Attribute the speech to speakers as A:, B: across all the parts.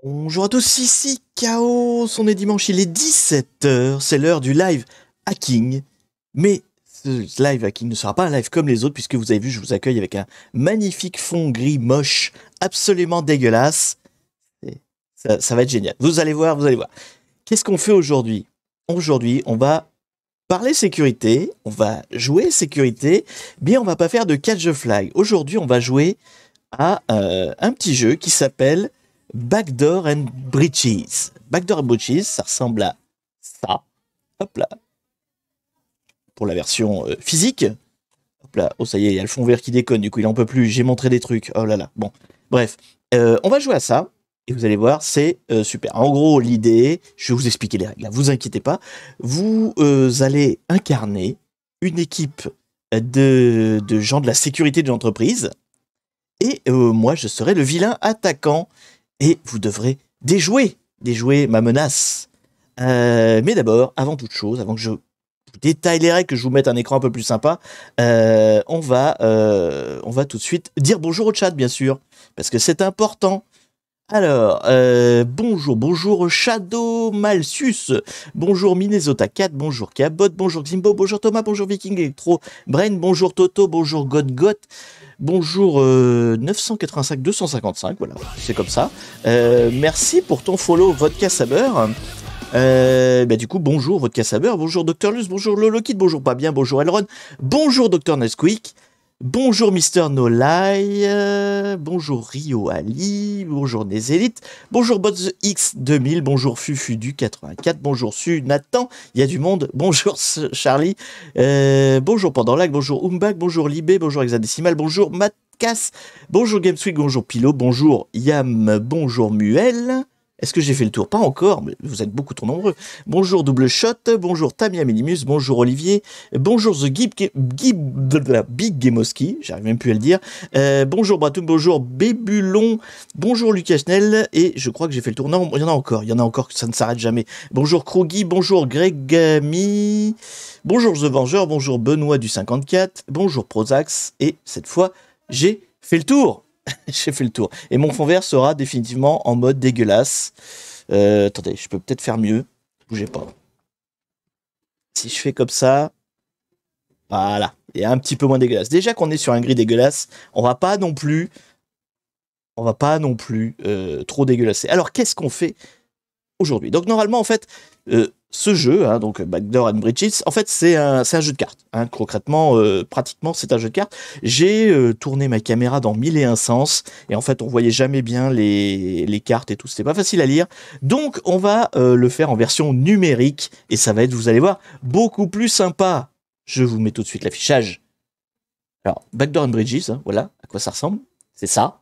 A: Bonjour à tous, ici Chaos, on est dimanche, il est 17h, c'est l'heure du live hacking. Mais ce live hacking ne sera pas un live comme les autres, puisque vous avez vu, je vous accueille avec un magnifique fond gris moche, absolument dégueulasse. Et ça va être génial, vous allez voir, vous allez voir. Qu'est-ce qu'on fait aujourd'hui? Aujourd'hui, on va parler sécurité, on va jouer sécurité, mais on va pas faire de catch the flag. Aujourd'hui, on va jouer à un petit jeu qui s'appelle Backdoor and Breaches. Backdoor and Breaches, ça ressemble à ça. Hop là. Pour la version physique. Hop là. Oh, ça y est, il y a le fond vert qui déconne. Du coup, il en peut plus. J'ai montré des trucs. Oh là là. Bon. Bref. On va jouer à ça. Et vous allez voir, c'est super. En gros, l'idée, je vais vous expliquer les règles. Là, vous inquiétez pas. Vous allez incarner une équipe de gens de la sécurité de l'entreprise. Et moi, je serai le vilain attaquant. Et vous devrez déjouer ma menace. Mais d'abord, avant toute chose, avant que je vous détaille les règles, que je vous mette un écran un peu plus sympa, on va tout de suite dire bonjour au chat, bien sûr, parce que c'est important. Alors, bonjour Shadow Malsus, bonjour Minnesota 4, bonjour Cabot, bonjour Ximbo, bonjour Thomas, bonjour Viking Electro, Brain, bonjour Toto, bonjour Godgot, bonjour 985 255, voilà, c'est comme ça. Merci pour ton follow Vodka Saber. Du coup, bonjour Vodka Saber, bonjour Dr Luz, bonjour Lolokid, bonjour Pas Bien, bonjour Elron, bonjour Dr Nesquik. Bonjour Mister Nolai, bonjour Rio Ali, bonjour Nézélite, bonjour Bots X 2000, bonjour Fufu du 84, bonjour Su Nathan, il y a du monde, bonjour Charlie, bonjour Pandorlac, bonjour Umbak, bonjour Libé, bonjour Hexadécimal, bonjour Matkas, bonjour Gamesweek, bonjour Pilo, bonjour Yam, bonjour Muel. Est-ce que j'ai fait le tour? Pas encore, mais vous êtes beaucoup trop nombreux. Bonjour Double Shot, bonjour Tamia Minimus, bonjour Olivier, bonjour The Big Gamoski, j'arrive même plus à le dire. Bonjour Bratoum, bonjour Bébulon, bonjour Lucas Schnell, et je crois que j'ai fait le tour. Non, il y en a encore, ça ne s'arrête jamais. Bonjour Krogi, bonjour Gregami, bonjour The Vengeur, bonjour Benoît du 54, bonjour Prozax, et cette fois, j'ai fait le tour. J'ai fait le tour. Et mon fond vert sera définitivement en mode dégueulasse. Attendez, je peux peut-être faire mieux. Bougez pas. Si je fais comme ça, voilà, il y a un petit peu moins dégueulasse. Déjà qu'on est sur un gris dégueulasse, on va pas non plus trop dégueulasser. Alors, qu'est-ce qu'on fait aujourd'hui? Donc, normalement, en fait, ce jeu, hein, donc Backdoor and Breaches, en fait, c'est un jeu de cartes. Hein, concrètement, pratiquement, c'est un jeu de cartes. J'ai tourné ma caméra dans 1001 sens, et en fait, on voyait jamais bien les cartes et tout. C'était pas facile à lire. Donc, on va le faire en version numérique, et ça va être, vous allez voir, beaucoup plus sympa. Je vous mets tout de suite l'affichage. Alors, Backdoor and Bridges, hein, voilà à quoi ça ressemble. C'est ça.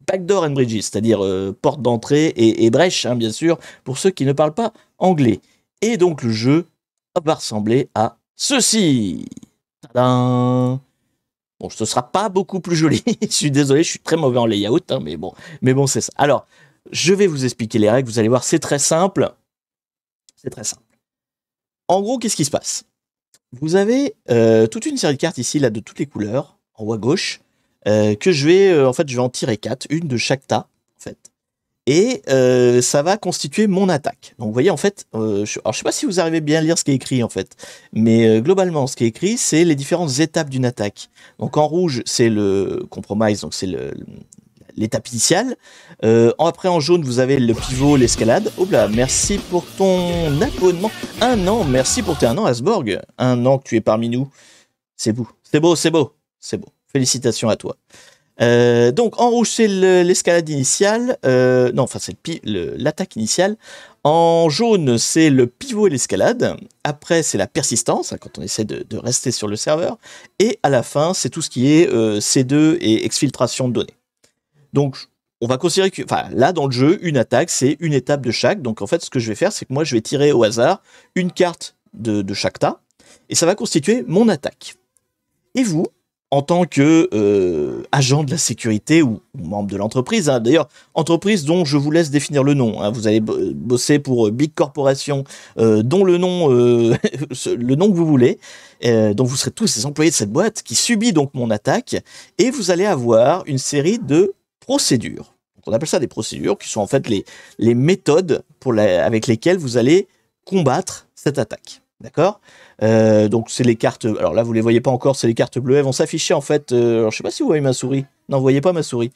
A: Backdoor and Bridges, c'est-à-dire porte d'entrée et brèche, hein, bien sûr, pour ceux qui ne parlent pas anglais. Et donc le jeu va ressembler à ceci. Tadam. Bon, ce sera pas beaucoup plus joli. Je suis désolé, je suis très mauvais en layout, hein, mais bon, c'est ça. Alors, je vais vous expliquer les règles. Vous allez voir, c'est très simple. C'est très simple. En gros, qu'est-ce qui se passe? Vous avez toute une série de cartes ici, là, de toutes les couleurs, en haut à gauche, que je vais en tirer 4, une de chaque tas, en fait. Et ça va constituer mon attaque. Donc vous voyez, en fait, alors je sais pas si vous arrivez bien à lire ce qui est écrit, en fait, mais globalement, ce qui est écrit, c'est les différentes étapes d'une attaque. Donc en rouge, c'est le compromise, donc c'est l'étape initiale. Après, en jaune, vous avez le pivot, l'escalade. Oh là, merci pour ton abonnement. 1 an, merci pour tes 1 an, Asborg. 1 an que tu es parmi nous. C'est beau, c'est beau, c'est beau, c'est beau. Félicitations à toi. Donc en rouge c'est l'escalade initiale, c'est l'attaque initiale. En jaune c'est le pivot et l'escalade. Après c'est la persistance, hein, quand on essaie de rester sur le serveur. Et à la fin c'est tout ce qui est C2 et exfiltration de données. Donc on va considérer que, là dans le jeu, une attaque c'est une étape de chaque. Donc en fait ce que je vais faire c'est que moi je vais tirer au hasard une carte de chaque tas. Et ça va constituer mon attaque. Et vous, en tant que agent de la sécurité ou membre de l'entreprise, hein, d'ailleurs, entreprise dont je vous laisse définir le nom, hein, vous allez bosser pour Big Corporation, dont le nom, le nom que vous voulez, donc vous serez tous les employés de cette boîte qui subit donc mon attaque, et vous allez avoir une série de procédures. on appelle ça des procédures, qui sont en fait les méthodes avec lesquelles vous allez combattre cette attaque. D'accord? Donc c'est les cartes, alors là vous les voyez pas encore, c'est les cartes bleues, elles vont s'afficher en fait, alors je sais pas si vous voyez ma souris, non vous voyez pas ma souris,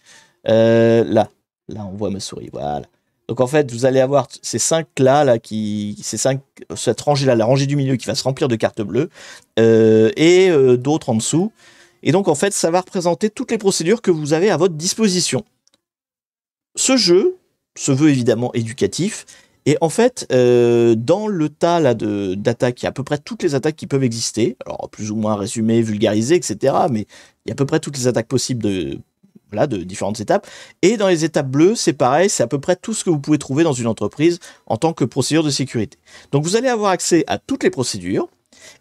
A: là on voit ma souris, voilà. Donc en fait vous allez avoir ces 5 là, cette rangée là, la rangée du milieu qui va se remplir de cartes bleues, et d'autres en dessous, et donc en fait ça va représenter toutes les procédures que vous avez à votre disposition. Ce jeu se veut évidemment éducatif. Et en fait, dans le tas là d'attaques, il y a à peu près toutes les attaques qui peuvent exister. Alors, plus ou moins résumées, vulgarisées, etc. Mais il y a à peu près toutes les attaques possibles de différentes étapes. Et dans les étapes bleues, c'est pareil, c'est à peu près tout ce que vous pouvez trouver dans une entreprise en tant que procédure de sécurité. Donc, vous allez avoir accès à toutes les procédures.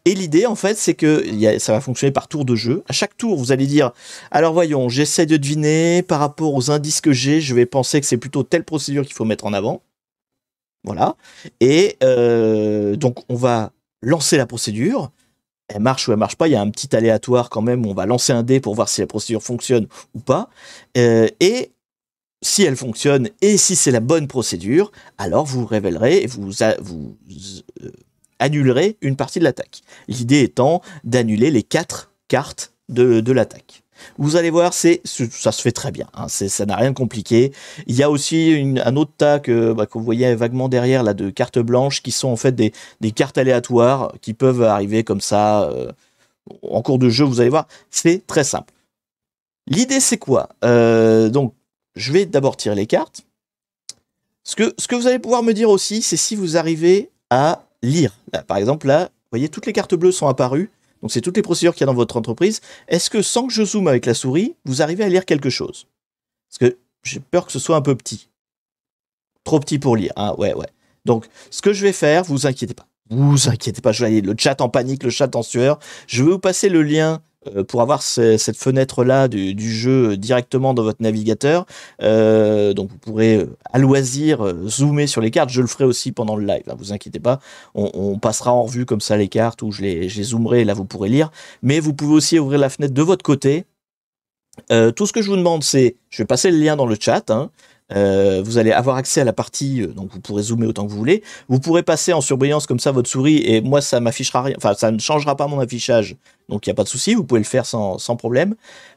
A: Et l'idée, en fait, c'est que ça va fonctionner par tour de jeu. À chaque tour, vous allez dire, alors voyons, j'essaie de deviner, par rapport aux indices que j'ai, je vais penser que c'est plutôt telle procédure qu'il faut mettre en avant. Voilà. Et donc, on va lancer la procédure. Elle marche ou elle marche pas. Il y a un petit aléatoire quand même. On va lancer un dé pour voir si la procédure fonctionne ou pas. Et si elle fonctionne et si c'est la bonne procédure, alors vous révélerez et vous annulerez une partie de l'attaque. L'idée étant d'annuler les 4 cartes de l'attaque. Vous allez voir, ça se fait très bien, hein, ça n'a rien de compliqué. Il y a aussi un autre tas que vous voyez vaguement derrière là, de cartes blanches qui sont en fait des cartes aléatoires qui peuvent arriver comme ça en cours de jeu, vous allez voir, c'est très simple. L'idée c'est quoi? Donc je vais d'abord tirer les cartes. Ce que vous allez pouvoir me dire aussi, c'est si vous arrivez à lire. Là, par exemple, là, vous voyez, toutes les cartes bleues sont apparues. Donc, c'est toutes les procédures qu'il y a dans votre entreprise. Est-ce que, sans que je zoome avec la souris, vous arrivez à lire quelque chose? Parce que j'ai peur que ce soit un peu petit. Trop petit pour lire. Hein, ouais. Donc, ce que je vais faire, vous inquiétez pas. Vous inquiétez pas, je vais aller le chat en panique, le chat en sueur. Je vais vous passer le lien pour avoir cette fenêtre-là du jeu directement dans votre navigateur. Donc vous pourrez à loisir zoomer sur les cartes. Je le ferai aussi pendant le live, hein, vous inquiétez pas. On passera en revue comme ça les cartes où je les zoomerai, là vous pourrez lire. Mais vous pouvez aussi ouvrir la fenêtre de votre côté. Tout ce que je vous demande, c'est, je vais passer le lien dans le chat, hein. Vous allez avoir accès à la partie, donc vous pourrez zoomer autant que vous voulez. Vous pourrez passer en surbrillance comme ça votre souris et moi ça m'affichera rien, enfin ça ne changera pas mon affichage, donc il n'y a pas de souci, vous pouvez le faire sans problème.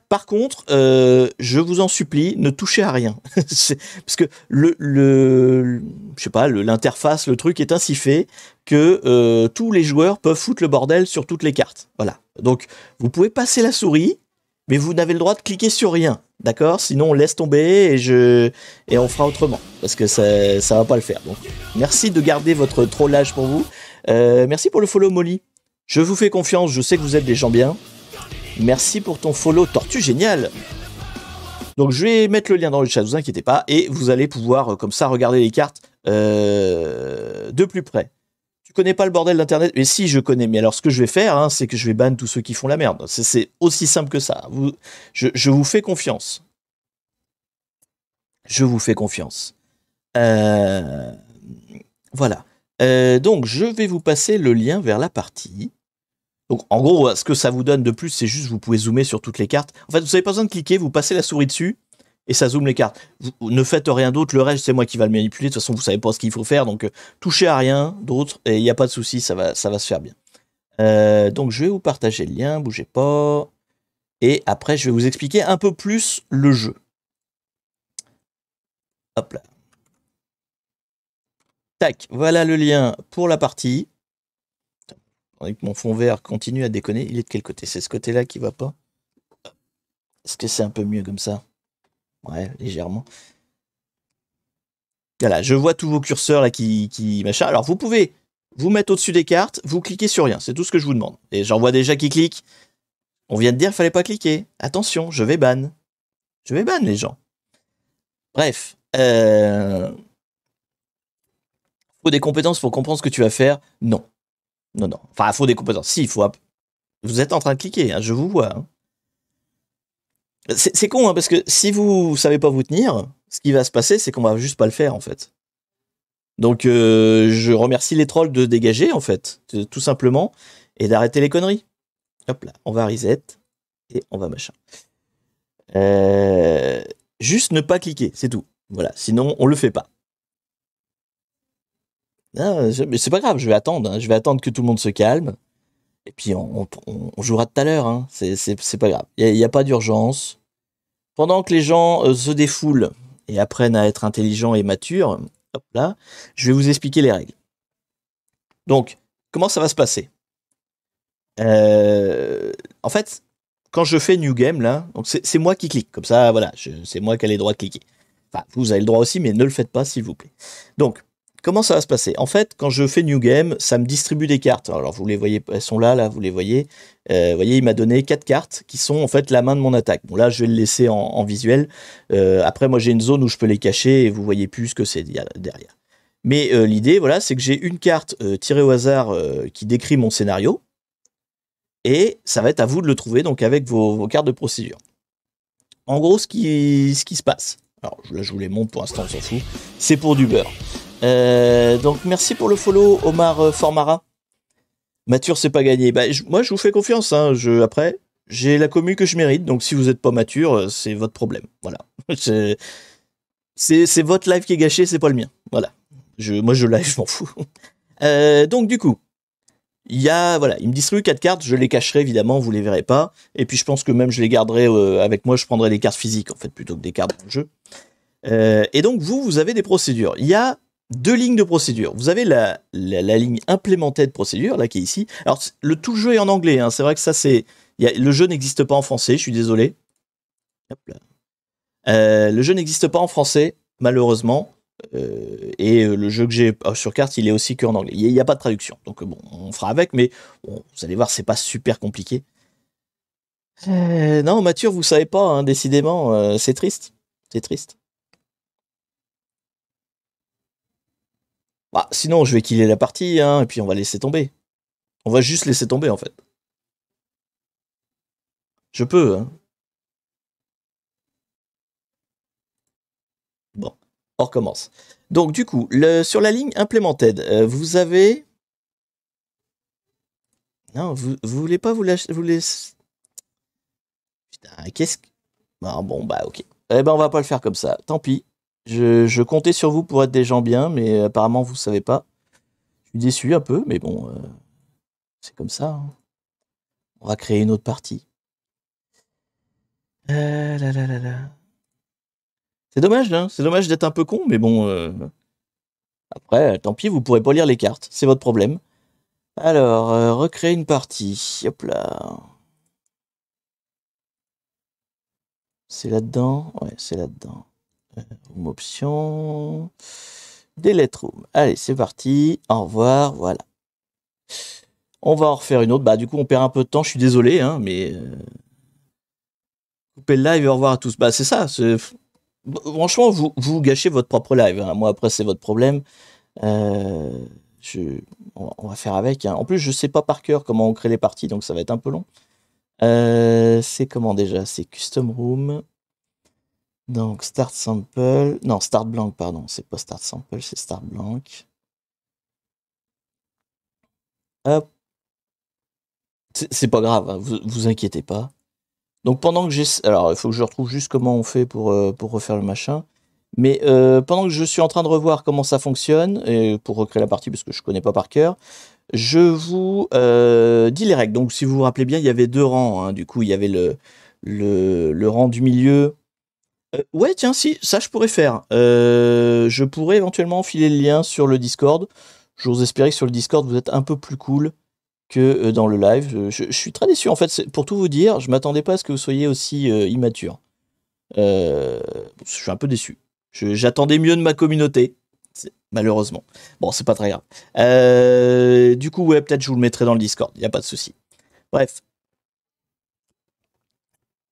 A: Par contre, je vous en supplie, ne touchez à rien, parce que je sais pas, l'interface, le truc est ainsi fait que tous les joueurs peuvent foutre le bordel sur toutes les cartes. Voilà. Donc vous pouvez passer la souris, mais vous n'avez le droit de cliquer sur rien, d'accord? Sinon on laisse tomber et on fera autrement, parce que ça va pas le faire. Donc merci de garder votre trollage pour vous. Merci pour le follow Molly. Je vous fais confiance, je sais que vous êtes des gens bien. Merci pour ton follow Tortue, génial. Donc je vais mettre le lien dans le chat, vous inquiétez pas, et vous allez pouvoir comme ça regarder les cartes de plus près. Tu connais pas le bordel d'internet? Mais si, je connais. Mais alors ce que je vais faire, hein, c'est que je vais ban tous ceux qui font la merde. C'est aussi simple que ça. Je vous fais confiance. Je vous fais confiance. Voilà. Donc je vais vous passer le lien vers la partie. Donc en gros, ce que ça vous donne de plus, c'est juste vous pouvez zoomer sur toutes les cartes. En fait, vous n'avez pas besoin de cliquer, vous passez la souris dessus et ça zoome les cartes. Vous ne faites rien d'autre, le reste c'est moi qui va le manipuler. De toute façon, vous savez pas ce qu'il faut faire, donc touchez à rien d'autre et il n'y a pas de souci, ça va se faire bien. Donc je vais vous partager le lien, bougez pas. Et après, je vais vous expliquer un peu plus le jeu. Hop là. Tac, voilà le lien pour la partie. Mon fond vert continue à déconner. Il est de quel côté? C'est ce côté-là qui va pas? Est-ce que c'est un peu mieux comme ça? Ouais, légèrement. Voilà, je vois tous vos curseurs là qui machin. Alors vous pouvez vous mettre au-dessus des cartes, vous cliquez sur rien, c'est tout ce que je vous demande. Et j'en vois déjà qui cliquent. On vient de dire qu'il fallait pas cliquer. Attention, je vais ban. Je vais ban les gens. Bref. Faut des compétences pour comprendre ce que tu vas faire? Non. Non. Enfin, il faut des compétences. Si, il faut... Vous êtes en train de cliquer, hein, je vous vois. Hein. C'est con, hein, parce que si vous savez pas vous tenir, ce qui va se passer, c'est qu'on va juste pas le faire, en fait. Donc, je remercie les trolls de dégager, en fait, tout simplement, et d'arrêter les conneries. Hop là, on va reset, et on va machin. Juste ne pas cliquer, c'est tout. Voilà, sinon on le fait pas. Ah, mais c'est pas grave, je vais attendre, hein. Je vais attendre que tout le monde se calme. Et puis on jouera tout à l'heure, hein. C'est pas grave. Il y a pas d'urgence. Pendant que les gens se défoulent et apprennent à être intelligents et matures, hop là, je vais vous expliquer les règles. Donc, comment ça va se passer? En fait, quand je fais New Game, là, donc c'est moi qui clique. Comme ça, voilà, c'est moi qui ai les droits de cliquer. Enfin, vous avez le droit aussi, mais ne le faites pas, s'il vous plaît. Donc, comment ça va se passer? En fait, quand je fais New Game, ça me distribue des cartes. Alors, vous les voyez, elles sont là, vous les voyez. Vous voyez, il m'a donné 4 cartes qui sont en fait la main de mon attaque. Bon, là, je vais le laisser en visuel. Après, moi, j'ai une zone où je peux les cacher et vous voyez plus ce que c'est derrière. Mais l'idée, voilà, c'est que j'ai une carte tirée au hasard qui décrit mon scénario. Et ça va être à vous de le trouver, donc avec vos cartes de procédure. En gros, ce qui se passe. Alors là, je vous les montre, pour l'instant, on s'en fout. C'est pour du beurre. Donc merci pour le follow, Omar Formara. Mature, c'est pas gagné. Bah, moi, je vous fais confiance. Hein. Après, j'ai la commu que je mérite, donc si vous n'êtes pas mature, c'est votre problème. Voilà. C'est votre live qui est gâché, c'est pas le mien. Voilà. Moi, je live, je m'en fous. Donc du coup, voilà, il me distribue 4 cartes, je les cacherai évidemment, vous les verrez pas. Et puis je pense que même je les garderai avec moi, je prendrai les cartes physiques en fait, plutôt que des cartes dans le jeu. Et donc vous avez des procédures. Il y a 2 lignes de procédure. Vous avez la ligne implémentée de procédure, là qui est ici. Alors tout le jeu est en anglais, hein. C'est vrai que ça c'est... le jeu n'existe pas en français, je suis désolé. Hop là. Le jeu n'existe pas en français, malheureusement. Et le jeu que j'ai sur carte, il est aussi qu'en anglais. Il n'y a pas de traduction. Donc bon, on fera avec, mais bon, vous allez voir, c'est pas super compliqué. Non, Mathieu, vous savez pas, hein, décidément, c'est triste. C'est triste. Bah, sinon, je vais killer la partie, hein, et puis on va laisser tomber. On va juste laisser tomber, en fait. Je peux, hein. Bon, on recommence. Donc, du coup, sur la ligne implemented, vous avez... Non, vous voulez pas vous lâcher... Putain, qu'est-ce que... Bon, bah, ok. Eh ben, on va pas le faire comme ça. Tant pis. Je comptais sur vous pour être des gens bien, mais apparemment, vous savez pas. Je suis déçu un peu, mais bon, c'est comme ça. Hein. On va créer une autre partie. C'est dommage, hein. C'est dommage d'être un peu con, mais bon... Après, tant pis, vous pourrez pas lire les cartes. C'est votre problème. Alors, recréer une partie. Hop là. C'est là-dedans? Ouais, c'est là-dedans. Room option. Delete room. Allez, c'est parti. Au revoir, voilà. On va en refaire une autre. Bah, du coup, on perd un peu de temps. Je suis désolé, hein, mais... Coupez le live et au revoir à tous. Bah, c'est ça. Franchement, vous gâchez votre propre live. Hein. Moi, après, c'est votre problème. On va faire avec. Hein. En plus, je sais pas par cœur comment on crée les parties, donc ça va être un peu long. C'est comment déjà? C'est custom room. Donc start sample. Non, start blank, pardon. C'est pas start sample, c'est start blank. Hop. C'est pas grave, hein, vous inquiétez pas. Donc pendant que j'ai... Alors, il faut que je retrouve juste comment on fait pour refaire le machin. Mais pendant que je suis en train de revoir comment ça fonctionne, et pour recréer la partie, parce que je connais pas par cœur, je vous dis les règles. Donc si vous vous rappelez bien, il y avait 2 rangs. Hein. Du coup, il y avait le rang du milieu. Ouais, tiens, si, ça je pourrais faire. Je pourrais éventuellement filer le lien sur le Discord. J'ose espérer que sur le Discord, vous êtes un peu plus cool que dans le live. Je suis très déçu, en fait. Pour tout vous dire, je m'attendais pas à ce que vous soyez aussi immature. Je suis un peu déçu. J'attendais mieux de ma communauté, malheureusement. Bon, c'est pas très grave. Du coup, ouais, peut-être je vous le mettrai dans le Discord, il n'y a pas de souci. Bref.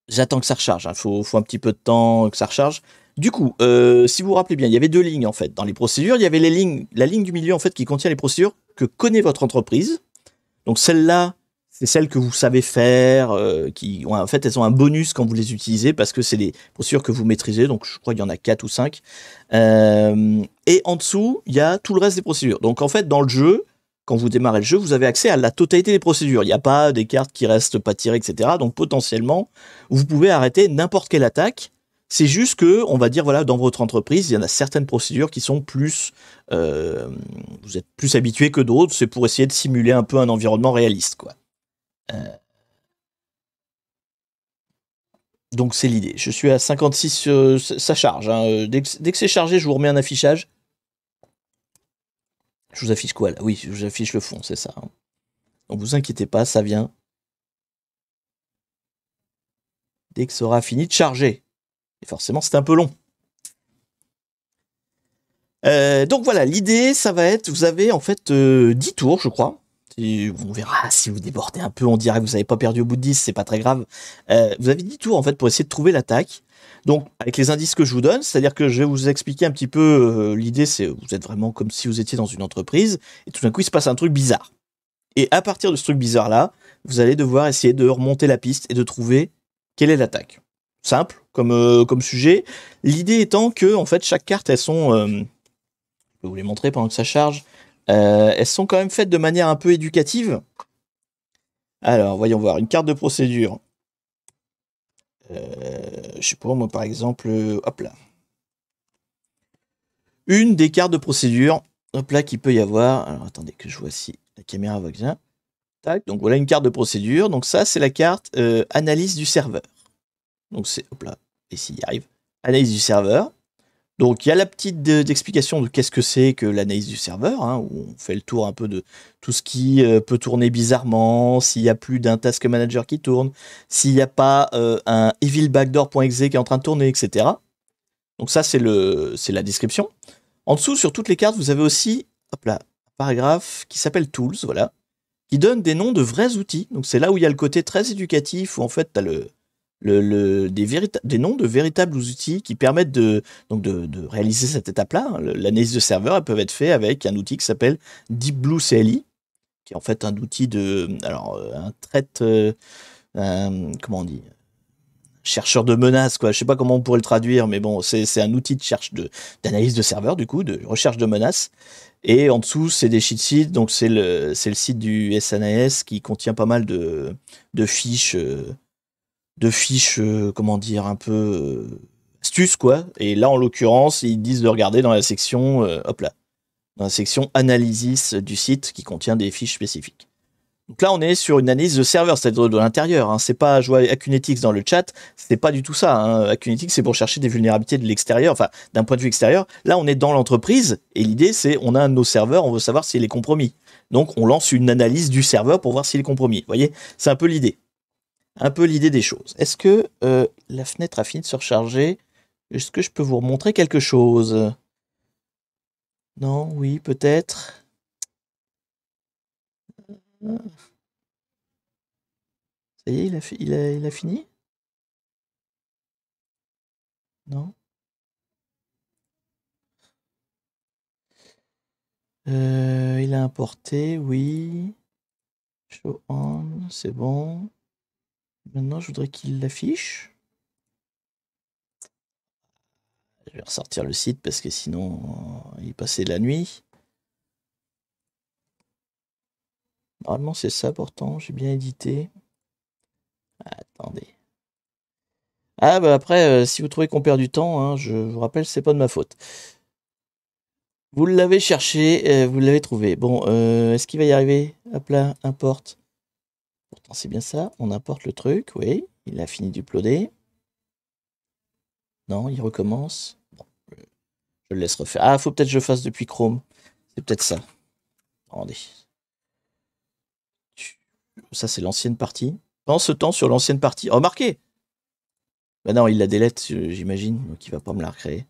A: J'attends que ça recharge, il faut un petit peu de temps que ça recharge. Du coup, si vous vous rappelez bien, il y avait 2 lignes en fait. Dans les procédures, il y avait la ligne du milieu en fait qui contient les procédures que connaît votre entreprise. Donc celle-là, c'est celles que vous savez faire, en fait, elles ont un bonus quand vous les utilisez parce que c'est des procédures que vous maîtrisez. Donc je crois qu'il y en a 4 ou 5. Et en dessous, il y a tout le reste des procédures. Donc en fait, dans le jeu, quand vous démarrez le jeu, vous avez accès à la totalité des procédures. Il n'y a pas des cartes qui restent pas tirées, etc. Donc potentiellement, vous pouvez arrêter n'importe quelle attaque C'est juste que, on va dire, voilà, dans votre entreprise, il y en a certaines procédures qui sont plus, vous êtes plus habitués que d'autres. C'est pour essayer de simuler un peu un environnement réaliste, quoi. Donc c'est l'idée. Je suis à 56, ça charge. Hein. Dès que c'est chargé, je vous remets un affichage. Je vous affiche quoi là? Oui, je vous affiche le fond, c'est ça. Hein. Donc vous inquiétez pas, ça vient. Dès que ça aura fini de charger. Et forcément, c'est un peu long. Donc voilà, l'idée, ça va être, vous avez en fait 10 tours, je crois. Et on verra si vous débordez un peu, on dirait que vous n'avez pas perdu au bout de 10, c'est pas très grave. Vous avez 10 tours en fait pour essayer de trouver l'attaque. Donc avec les indices que je vous donne, c'est-à-dire que je vais vous expliquer un petit peu, l'idée c'est, vous êtes vraiment comme si vous étiez dans une entreprise, et tout d'un coup il se passe un truc bizarre. Et à partir de ce truc bizarre là, vous allez devoir essayer de remonter la piste et de trouver quelle est l'attaque. Simple comme sujet. L'idée étant que en fait chaque carte elles sont, je peux vous les montrer pendant que ça charge. Elles sont quand même faites de manière un peu éducative. Alors, voyons voir. Une carte de procédure. Je sais pas, moi, par exemple... hop là. Une des cartes de procédure, hop là, qu'il peut y avoir... Alors, attendez que je vois si la caméra va bien. Tac, donc voilà une carte de procédure. Donc ça, c'est la carte analyse du serveur. Donc c'est... Hop là. Et s'il y arrive. Analyse du serveur. Donc il y a la petite explication de qu'est-ce que c'est que l'analyse du serveur, hein, où on fait le tour un peu de tout ce qui peut tourner bizarrement, s'il n'y a plus d'un task manager qui tourne, s'il n'y a pas un evilbackdoor.exe qui est en train de tourner, etc. Donc ça c'est la description. En dessous, sur toutes les cartes, vous avez aussi hop là, un paragraphe qui s'appelle Tools, voilà, qui donne des noms de vrais outils. Donc c'est là où il y a le côté très éducatif, où en fait tu as des noms de véritables outils qui permettent de réaliser cette étape-là. Hein. L'analyse de serveur, elles peuvent être faites avec un outil qui s'appelle Deep Blue CLI, qui est en fait un outil comment on dit, chercheur de menaces, quoi. Je sais pas comment on pourrait le traduire, mais bon, c'est un outil d'analyse de serveur, du coup, de recherche de menaces. Et en dessous, c'est des cheat sheets, donc c'est le site du SNAS qui contient pas mal de fiches. Comment dire, un peu astuces, quoi. Et là, en l'occurrence, ils disent de regarder dans la section, hop là, dans la section analysis du site qui contient des fiches spécifiques. Donc là, on est sur une analyse de serveur, c'est-à-dire de l'intérieur. Hein. C'est pas jouer Akunetix dans le chat, c'est pas du tout ça. Hein. Akunetix, c'est pour chercher des vulnérabilités de l'extérieur, enfin, d'un point de vue extérieur. Là, on est dans l'entreprise, et l'idée, c'est, on a un de nos serveurs, on veut savoir s'il est compromis. Donc, on lance une analyse du serveur pour voir s'il est compromis. Vous voyez, c'est un peu l'idée. Un peu l'idée des choses. Est-ce que la fenêtre a fini de se recharger? Est-ce que je peux vous remontrer quelque chose? Non, oui, peut-être. Ça y est, il a fini? Non? Il a importé, oui. Show on, c'est bon. Maintenant, je voudrais qu'il l'affiche. Je vais ressortir le site parce que sinon, il passait la nuit. Normalement, c'est ça pourtant. J'ai bien édité. Attendez. Ah, bah après, si vous trouvez qu'on perd du temps, hein, je vous rappelle, c'est pas de ma faute. Vous l'avez cherché, vous l'avez trouvé. Bon, est-ce qu'il va y arriver? Hop là, importe. Pourtant, c'est bien ça. On importe le truc, oui. Il a fini d'uploader. Non, il recommence. Bon, je le laisse refaire. Ah, faut peut-être que je fasse depuis Chrome. C'est peut-être ça. Attendez. Ça, c'est l'ancienne partie. Pendant ce temps, sur l'ancienne partie... Remarquez! Bah non, il la délète, j'imagine. Donc, il va pas me la recréer.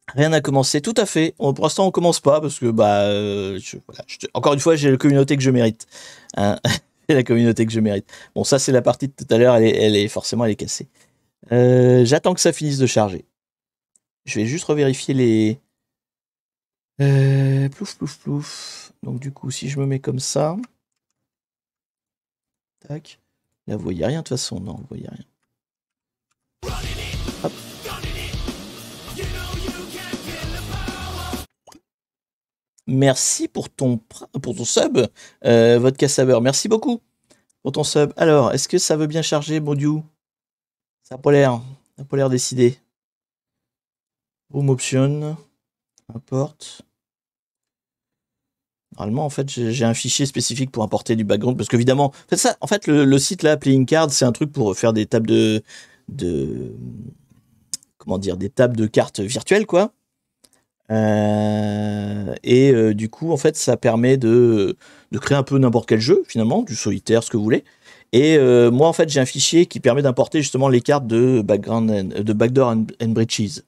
A: Rien n'a commencé, tout à fait. Pour l'instant, on commence pas parce que, bah, encore une fois, j'ai la communauté que je mérite. Hein. J'ai la communauté que je mérite. Bon, ça, c'est la partie de tout à l'heure, elle est forcément, elle est cassée. J'attends que ça finisse de charger. Je vais juste revérifier les... Plouf, plouf, plouf. Donc, du coup, si je me mets comme ça... Tac. Là, vous voyez rien de toute façon. Non, vous voyez rien. Hop. Merci pour ton sub, votre cassabeur. Merci beaucoup. pour ton sub. Alors, est-ce que ça veut bien charger, Modiu? Ça n'a pas l'air décidé. Home option, import. Normalement, en fait, j'ai un fichier spécifique pour importer du background, parce qu'évidemment, en fait, le site là, Playing Card, c'est un truc pour faire des tables comment dire, des tables de cartes virtuelles, quoi. Du coup, en fait, ça permet de créer un peu n'importe quel jeu, finalement, du solitaire, ce que vous voulez. Et moi, en fait, j'ai un fichier qui permet d'importer justement les cartes de Backdoor and Breaches.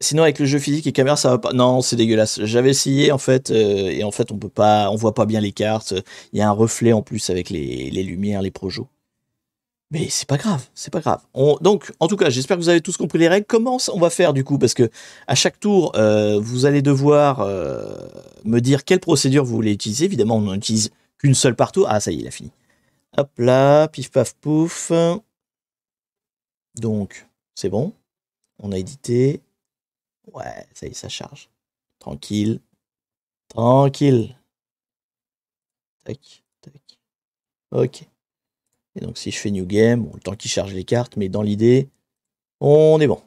A: Sinon, avec le jeu physique et caméra, ça va pas. Non, c'est dégueulasse. J'avais essayé en fait, et en fait, on voit pas bien les cartes. Il y a un reflet en plus avec les lumières, les projos. Mais c'est pas grave, c'est pas grave. Donc, en tout cas, j'espère que vous avez tous compris les règles. Comment on va faire du coup? Parce que à chaque tour, vous allez devoir me dire quelle procédure vous voulez utiliser. Évidemment, on n'en utilise qu'une seule par tour. Ah, ça y est, il a fini. Hop là, pif paf pouf. Donc, c'est bon. On a édité. Ouais, ça y est, ça charge. Tranquille. Tranquille. Tac, tac. Ok. Et donc si je fais New Game, bon, le temps qu'il charge les cartes, mais dans l'idée, on est bon.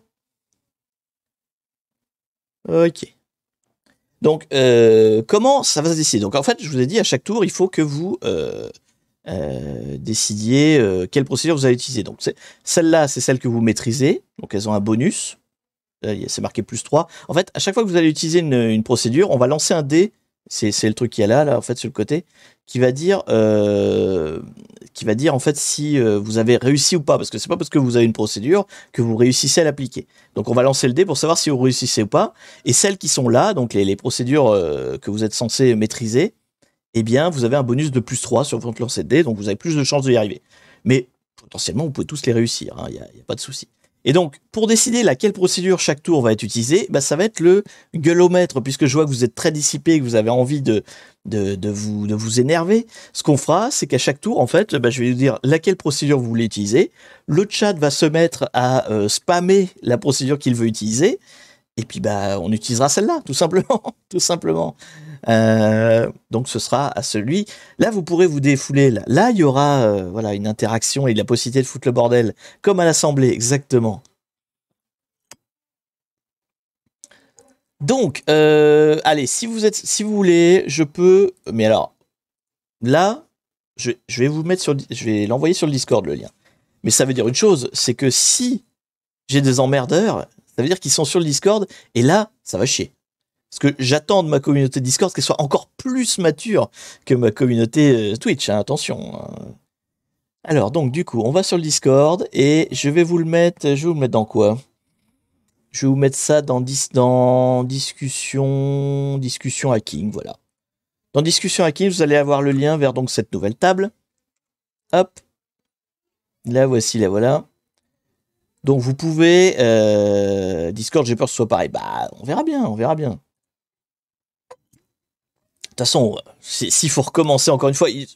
A: Ok. Donc, comment ça va se décider? Donc en fait, je vous ai dit, à chaque tour, il faut que vous décidiez quelle procédure vous allez utiliser. Donc celle-là, c'est celle que vous maîtrisez. Donc elles ont un bonus. C'est marqué +3. En fait, à chaque fois que vous allez utiliser une procédure, on va lancer un dé. C'est le truc qu'il y a là, en fait, sur le côté, qui va dire en fait si vous avez réussi ou pas, parce que c'est pas parce que vous avez une procédure que vous réussissez à l'appliquer. Donc on va lancer le dé pour savoir si vous réussissez ou pas. Et celles qui sont là, donc les procédures que vous êtes censé maîtriser, eh bien vous avez un bonus de +3 sur votre lancer de dé, donc vous avez plus de chances d'y arriver. Mais potentiellement, vous pouvez tous les réussir, il n'y a pas de souci. Et donc, pour décider laquelle procédure chaque tour va être utilisée, bah, ça va être le gueulomètre, puisque je vois que vous êtes très dissipé, que vous avez envie de vous énerver. Ce qu'on fera, c'est qu'à chaque tour, en fait, bah, je vais vous dire laquelle procédure vous voulez utiliser. Le chat va se mettre à spammer la procédure qu'il veut utiliser. Et puis, bah, on utilisera celle-là, tout simplement. Tout simplement. Donc, ce sera à celui. Là, vous pourrez vous défouler. Là, il y aura voilà, une interaction et la possibilité de foutre le bordel, comme à l'Assemblée, exactement. Donc, allez, si vous voulez, je peux. Mais alors, là, je vais vous mettre je vais l'envoyer sur le Discord, le lien. Mais ça veut dire une chose, c'est que si j'ai des emmerdeurs, ça veut dire qu'ils sont sur le Discord, et là, ça va chier. Parce que j'attends de ma communauté Discord qu'elle soit encore plus mature que ma communauté Twitch, hein, attention. Alors, donc, du coup, on va sur le Discord, et je vais vous le mettre dans quoi? Je vais vous mettre ça dans discussion hacking, voilà. Dans discussion hacking, vous allez avoir le lien vers donc cette nouvelle table. Hop. La voici, la voilà. Donc vous pouvez... Discord, j'ai peur que ce soit pareil. Bah, on verra bien, on verra bien. De toute façon, s'il faut recommencer encore une fois, il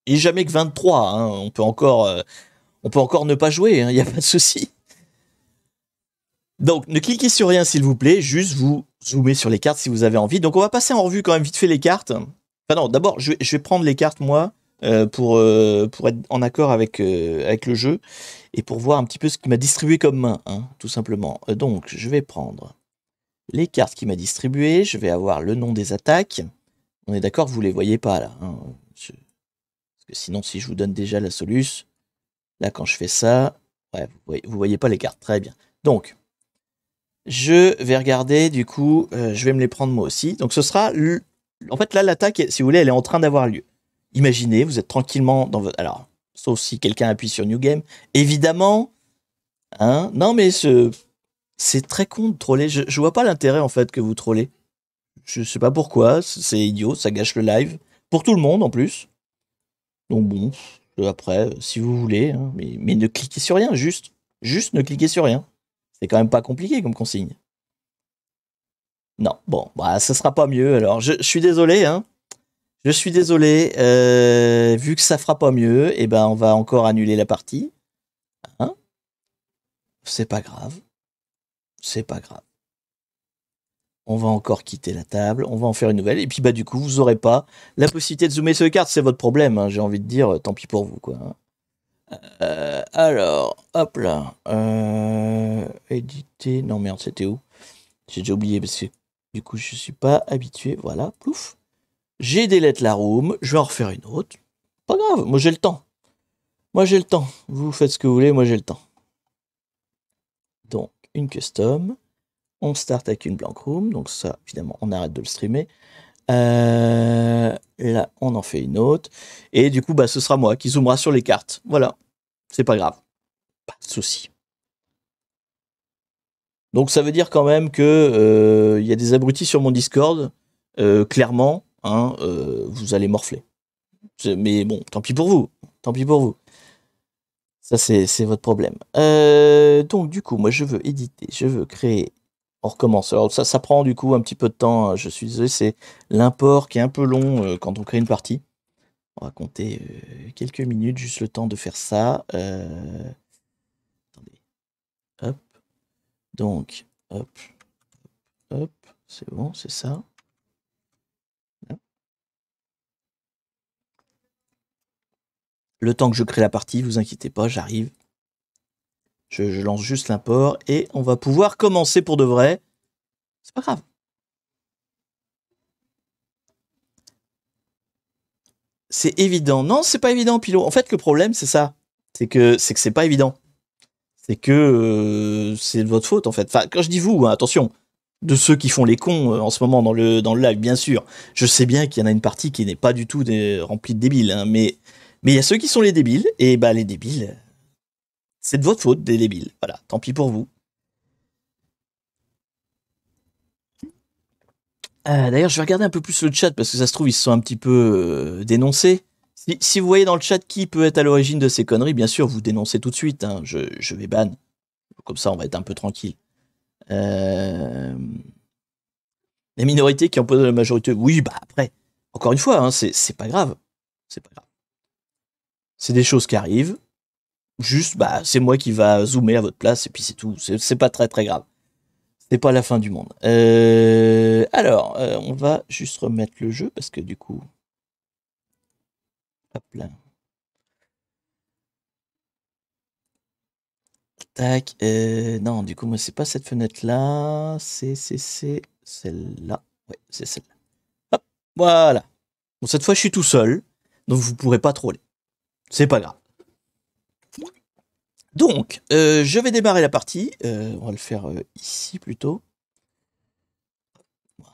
A: n'est jamais que 23. Hein. On peut encore ne pas jouer, il n'y a pas de souci. Donc, ne cliquez sur rien, s'il vous plaît. Juste vous zoomez sur les cartes si vous avez envie. Donc, on va passer en revue quand même vite fait les cartes. Enfin non, d'abord, je vais prendre les cartes, moi, pour être en accord avec le jeu et pour voir un petit peu ce qu'il m'a distribué comme main, hein, tout simplement. Donc, je vais prendre les cartes qu'il m'a distribuées. Je vais avoir le nom des attaques. On est d'accord, vous les voyez pas, là. Hein, parce que sinon, si je vous donne déjà la soluce, là, quand je fais ça, ouais, vous voyez pas les cartes. Très bien. Donc, je vais regarder, du coup, je vais me les prendre moi aussi. Donc ce sera... En fait, là, l'attaque, si vous voulez, elle est en train d'avoir lieu. Imaginez, vous êtes tranquillement dans votre... Alors, sauf si quelqu'un appuie sur New Game. Évidemment, hein, non mais c'est très con de troller. Je vois pas l'intérêt, en fait, que vous trollez. Je sais pas pourquoi, c'est idiot, ça gâche le live. Pour tout le monde, en plus. Donc bon, après, si vous voulez, hein, mais ne cliquez sur rien, juste ne cliquez sur rien. C'est quand même pas compliqué comme consigne. Non, bon, bah, ça sera pas mieux. Alors, je suis désolé, hein. Je suis désolé. Vu que ça fera pas mieux, eh ben, on va encore annuler la partie. Hein, c'est pas grave. C'est pas grave. On va encore quitter la table, on va en faire une nouvelle, et puis bah du coup, vous n'aurez pas la possibilité de zoomer sur les cartes, c'est votre problème, hein, j'ai envie de dire, tant pis pour vous, quoi. Alors, hop là, éditer, non merde, c'était où? J'ai déjà oublié, parce que du coup, je suis pas habitué, voilà, plouf. J'ai delete la room, je vais en refaire une autre, pas grave, moi j'ai le temps. Moi j'ai le temps, vous faites ce que vous voulez, moi j'ai le temps. Donc, une custom. On start avec une blank room, donc ça, évidemment, on arrête de le streamer. Là, on en fait une autre. Et du coup, bah, ce sera moi qui zoomera sur les cartes. Voilà, c'est pas grave. Pas de souci. Donc ça veut dire quand même que y a des abrutis sur mon Discord. Clairement, hein, vous allez morfler. Mais bon, tant pis pour vous. Tant pis pour vous. Ça, c'est votre problème. Donc, du coup, moi, je veux éditer, je veux créer. On recommence. Alors, ça prend du coup un petit peu de temps. Je suis désolé, c'est l'import qui est un peu long quand on crée une partie. On va compter quelques minutes, juste le temps de faire ça. Attendez. Hop. Donc, hop. Hop. C'est bon, c'est ça. Le temps que je crée la partie, vous inquiétez pas, j'arrive. Je lance juste l'import et on va pouvoir commencer pour de vrai. C'est pas grave. C'est évident. Non, c'est pas évident, Pilot. En fait, le problème, c'est ça. C'est que c'est pas évident. C'est que c'est de votre faute, en fait. Enfin, quand je dis vous, hein, attention, de ceux qui font les cons en ce moment dans le live, bien sûr. Je sais bien qu'il y en a une partie qui n'est pas du tout remplie de débiles, hein, mais il y a ceux qui sont les débiles, et bah les débiles, c'est de votre faute, des débiles. Voilà, tant pis pour vous. D'ailleurs, je vais regarder un peu plus le chat, parce que ça se trouve, ils se sont un petit peu dénoncés. Si vous voyez dans le chat qui peut être à l'origine de ces conneries, bien sûr, vous dénoncez tout de suite. Hein, je vais ban. Comme ça, on va être un peu tranquille. Les minorités qui imposent la majorité, oui, bah après, encore une fois, hein, c'est pas grave. C'est pas grave. C'est des choses qui arrivent. Juste, bah, c'est moi qui va zoomer à votre place, et puis c'est tout. C'est pas très très grave. C'est pas la fin du monde. Alors, on va juste remettre le jeu, parce que du coup... Hop là. Tac. Non, du coup, moi, c'est pas cette fenêtre-là. C'est celle-là. Ouais, c'est celle-là. Hop, voilà. Bon, cette fois, je suis tout seul, donc vous pourrez pas troller. C'est pas grave. Donc, je vais démarrer la partie. On va le faire ici plutôt.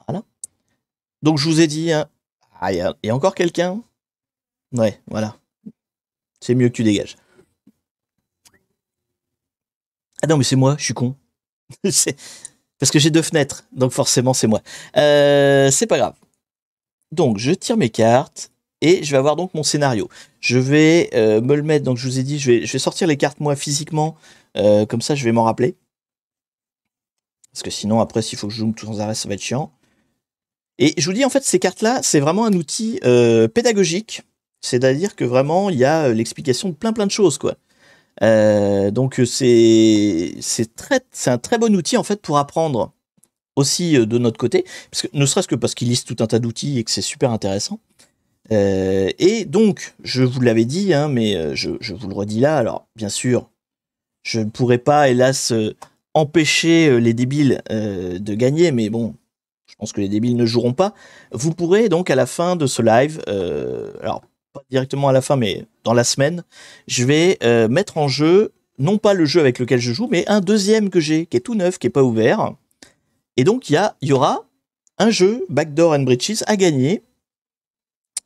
A: Voilà. Donc, je vous ai dit... Hein... Ah, il y a encore quelqu'un? Ouais, voilà. C'est mieux que tu dégages. Ah non, mais c'est moi, je suis con. Parce que j'ai 2 fenêtres, donc forcément, c'est moi. C'est pas grave. Donc, je tire mes cartes. Et je vais avoir donc mon scénario. Je vais me le mettre, donc je vous ai dit, je vais sortir les cartes moi physiquement, comme ça je vais m'en rappeler. Parce que sinon après s'il faut que je zoome tout sans arrêt ça va être chiant. Et je vous dis en fait ces cartes-là c'est vraiment un outil pédagogique. C'est-à-dire que vraiment il y a l'explication de plein de choses quoi. Donc c'est un très bon outil en fait pour apprendre aussi de notre côté. Parce que, ne serait-ce que parce qu'il liste tout un tas d'outils et que c'est super intéressant. Et donc, je vous l'avais dit, hein, mais je vous le redis là. Alors, bien sûr, je ne pourrais pas, hélas, empêcher les débiles de gagner, mais bon, je pense que les débiles ne joueront pas. Vous pourrez donc à la fin de ce live, alors pas directement à la fin, mais dans la semaine, je vais mettre en jeu, non pas le jeu avec lequel je joue, mais un deuxième que j'ai, qui est tout neuf, qui n'est pas ouvert. Et donc, il y aura un jeu, Backdoor and Breaches, à gagner.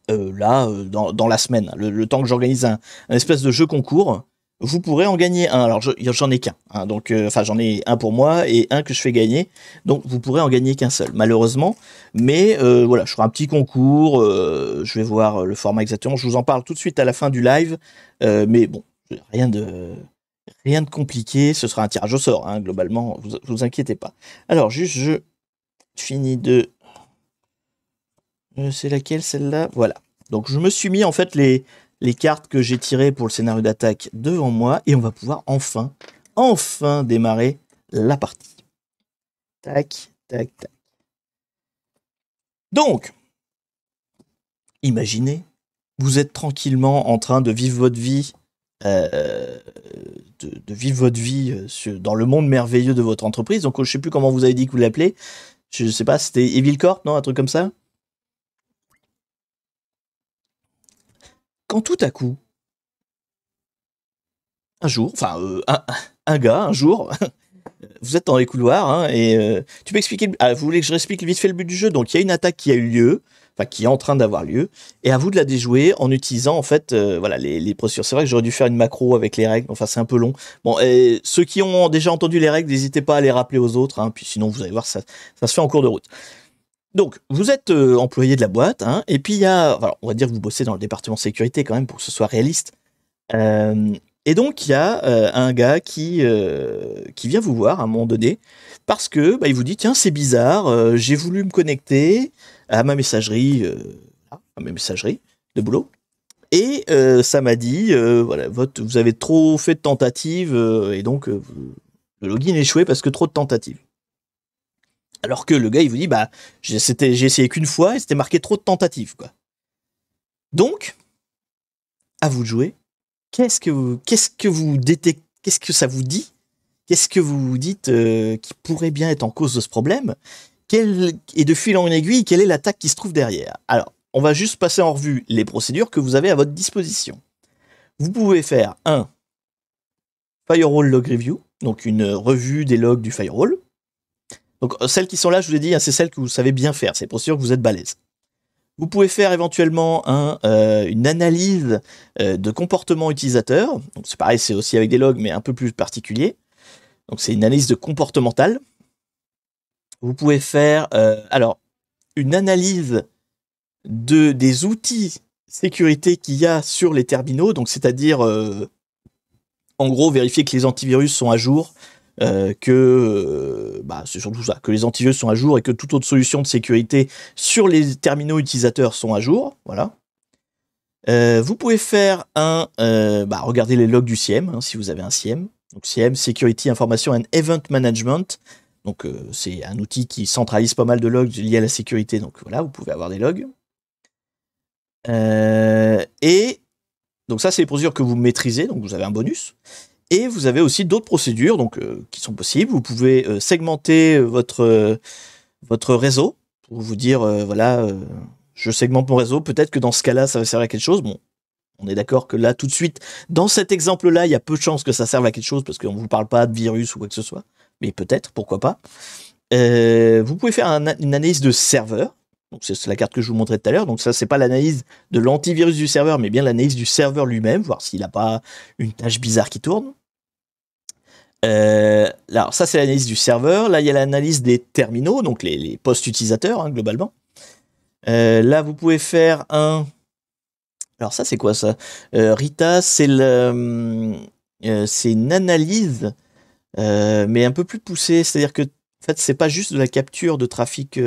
A: Là, dans la semaine, le temps que j'organise un espèce de jeu concours, vous pourrez en gagner un. Alors, j'en ai qu'un. Hein, donc, enfin, j'en ai un pour moi et un que je fais gagner. Donc, vous pourrez en gagner qu'un seul, malheureusement. Mais voilà, je ferai un petit concours. Je vais voir le format exactement. Je vous en parle tout de suite à la fin du live. Mais bon, rien de compliqué. Ce sera un tirage au sort, hein, globalement. Vous inquiétez pas. Alors, juste, je finis de... C'est laquelle, celle-là? Voilà. Donc je me suis mis en fait les cartes que j'ai tirées pour le scénario d'attaque devant moi et on va pouvoir enfin démarrer la partie. Tac, tac, tac. Donc, imaginez, vous êtes tranquillement en train de vivre votre vie, dans le monde merveilleux de votre entreprise. Donc, je sais plus comment vous avez dit que vous l'appelez. Je sais pas, c'était Evil Corp, non? Un truc comme ça? Quand tout à coup, un jour, enfin, un gars, un jour, vous êtes dans les couloirs, hein, et tu peux expliquer. Ah, vous voulez que je réexplique vite fait le but du jeu? Donc, il y a une attaque qui a eu lieu, enfin, qui est en train d'avoir lieu, et à vous de la déjouer en utilisant, en fait, voilà, les procédures. C'est vrai que j'aurais dû faire une macro avec les règles, enfin, c'est un peu long. Bon, et ceux qui ont déjà entendu les règles, n'hésitez pas à les rappeler aux autres, hein, puis sinon, vous allez voir, ça se fait en cours de route. Donc, vous êtes employé de la boîte, hein, et puis il y a, voilà, on va dire que vous bossez dans le département sécurité quand même pour que ce soit réaliste. Et donc, il y a un gars qui vient vous voir à un moment donné parce que il vous dit tiens, c'est bizarre, j'ai voulu me connecter à ma messagerie, de boulot. Et ça m'a dit voilà, vous avez trop fait de tentatives et donc le login est échoué parce que trop de tentatives. Alors que le gars, il vous dit j'ai essayé qu'une fois et c'était marqué trop de tentatives, quoi. Donc, à vous de jouer. Qu'est-ce que ça vous dit? Qu'est-ce que vous vous dites qui pourrait bien être en cause de ce problème? Et de fil en aiguille, quelle est l'attaque qui se trouve derrière? Alors, on va juste passer en revue les procédures que vous avez à votre disposition. Vous pouvez faire un Firewall Log Review, donc une revue des logs du firewall. Donc, celles qui sont là, je vous ai dit, hein, c'est celles que vous savez bien faire. C'est pour sûr que vous êtes balèze. Vous pouvez faire éventuellement une analyse de comportement utilisateur. Donc c'est pareil, c'est aussi avec des logs, mais un peu plus particulier. Donc c'est une analyse de comportementale. Vous pouvez faire une analyse des outils sécurité qu'il y a sur les terminaux. Donc c'est-à-dire, en gros, vérifier que les antivirus sont à jour, c'est surtout ça, que les antivirus sont à jour et que toute autre solution de sécurité sur les terminaux utilisateurs sont à jour, voilà. Vous pouvez faire regardez les logs du CIEM, hein, si vous avez un CIEM. Donc CIEM, Security Information and Event Management. Donc c'est un outil qui centralise pas mal de logs liés à la sécurité. Donc voilà, vous pouvez avoir des logs. Et donc ça, c'est les procédures que vous maîtrisez, donc vous avez un bonus. Et vous avez aussi d'autres procédures qui sont possibles. Vous pouvez segmenter votre réseau pour vous dire, je segmente mon réseau. Peut-être que dans ce cas-là, ça va servir à quelque chose. Bon, on est d'accord que là, tout de suite, dans cet exemple-là, il y a peu de chances que ça serve à quelque chose parce qu'on ne vous parle pas de virus ou quoi que ce soit. Mais peut-être, pourquoi pas. Vous pouvez faire une analyse de serveur. Donc c'est la carte que je vous montrais tout à l'heure. Donc ça, c'est pas l'analyse de l'antivirus du serveur, mais bien l'analyse du serveur lui-même, voir s'il n'a pas une tâche bizarre qui tourne. Alors ça, c'est l'analyse du serveur. Là, il y a l'analyse des terminaux, donc les postes utilisateurs, hein, globalement. Là, vous pouvez faire un... Alors ça, c'est quoi ça? Rita, c'est une analyse, mais un peu plus poussée. C'est-à-dire que en fait, c'est pas juste de la capture de trafic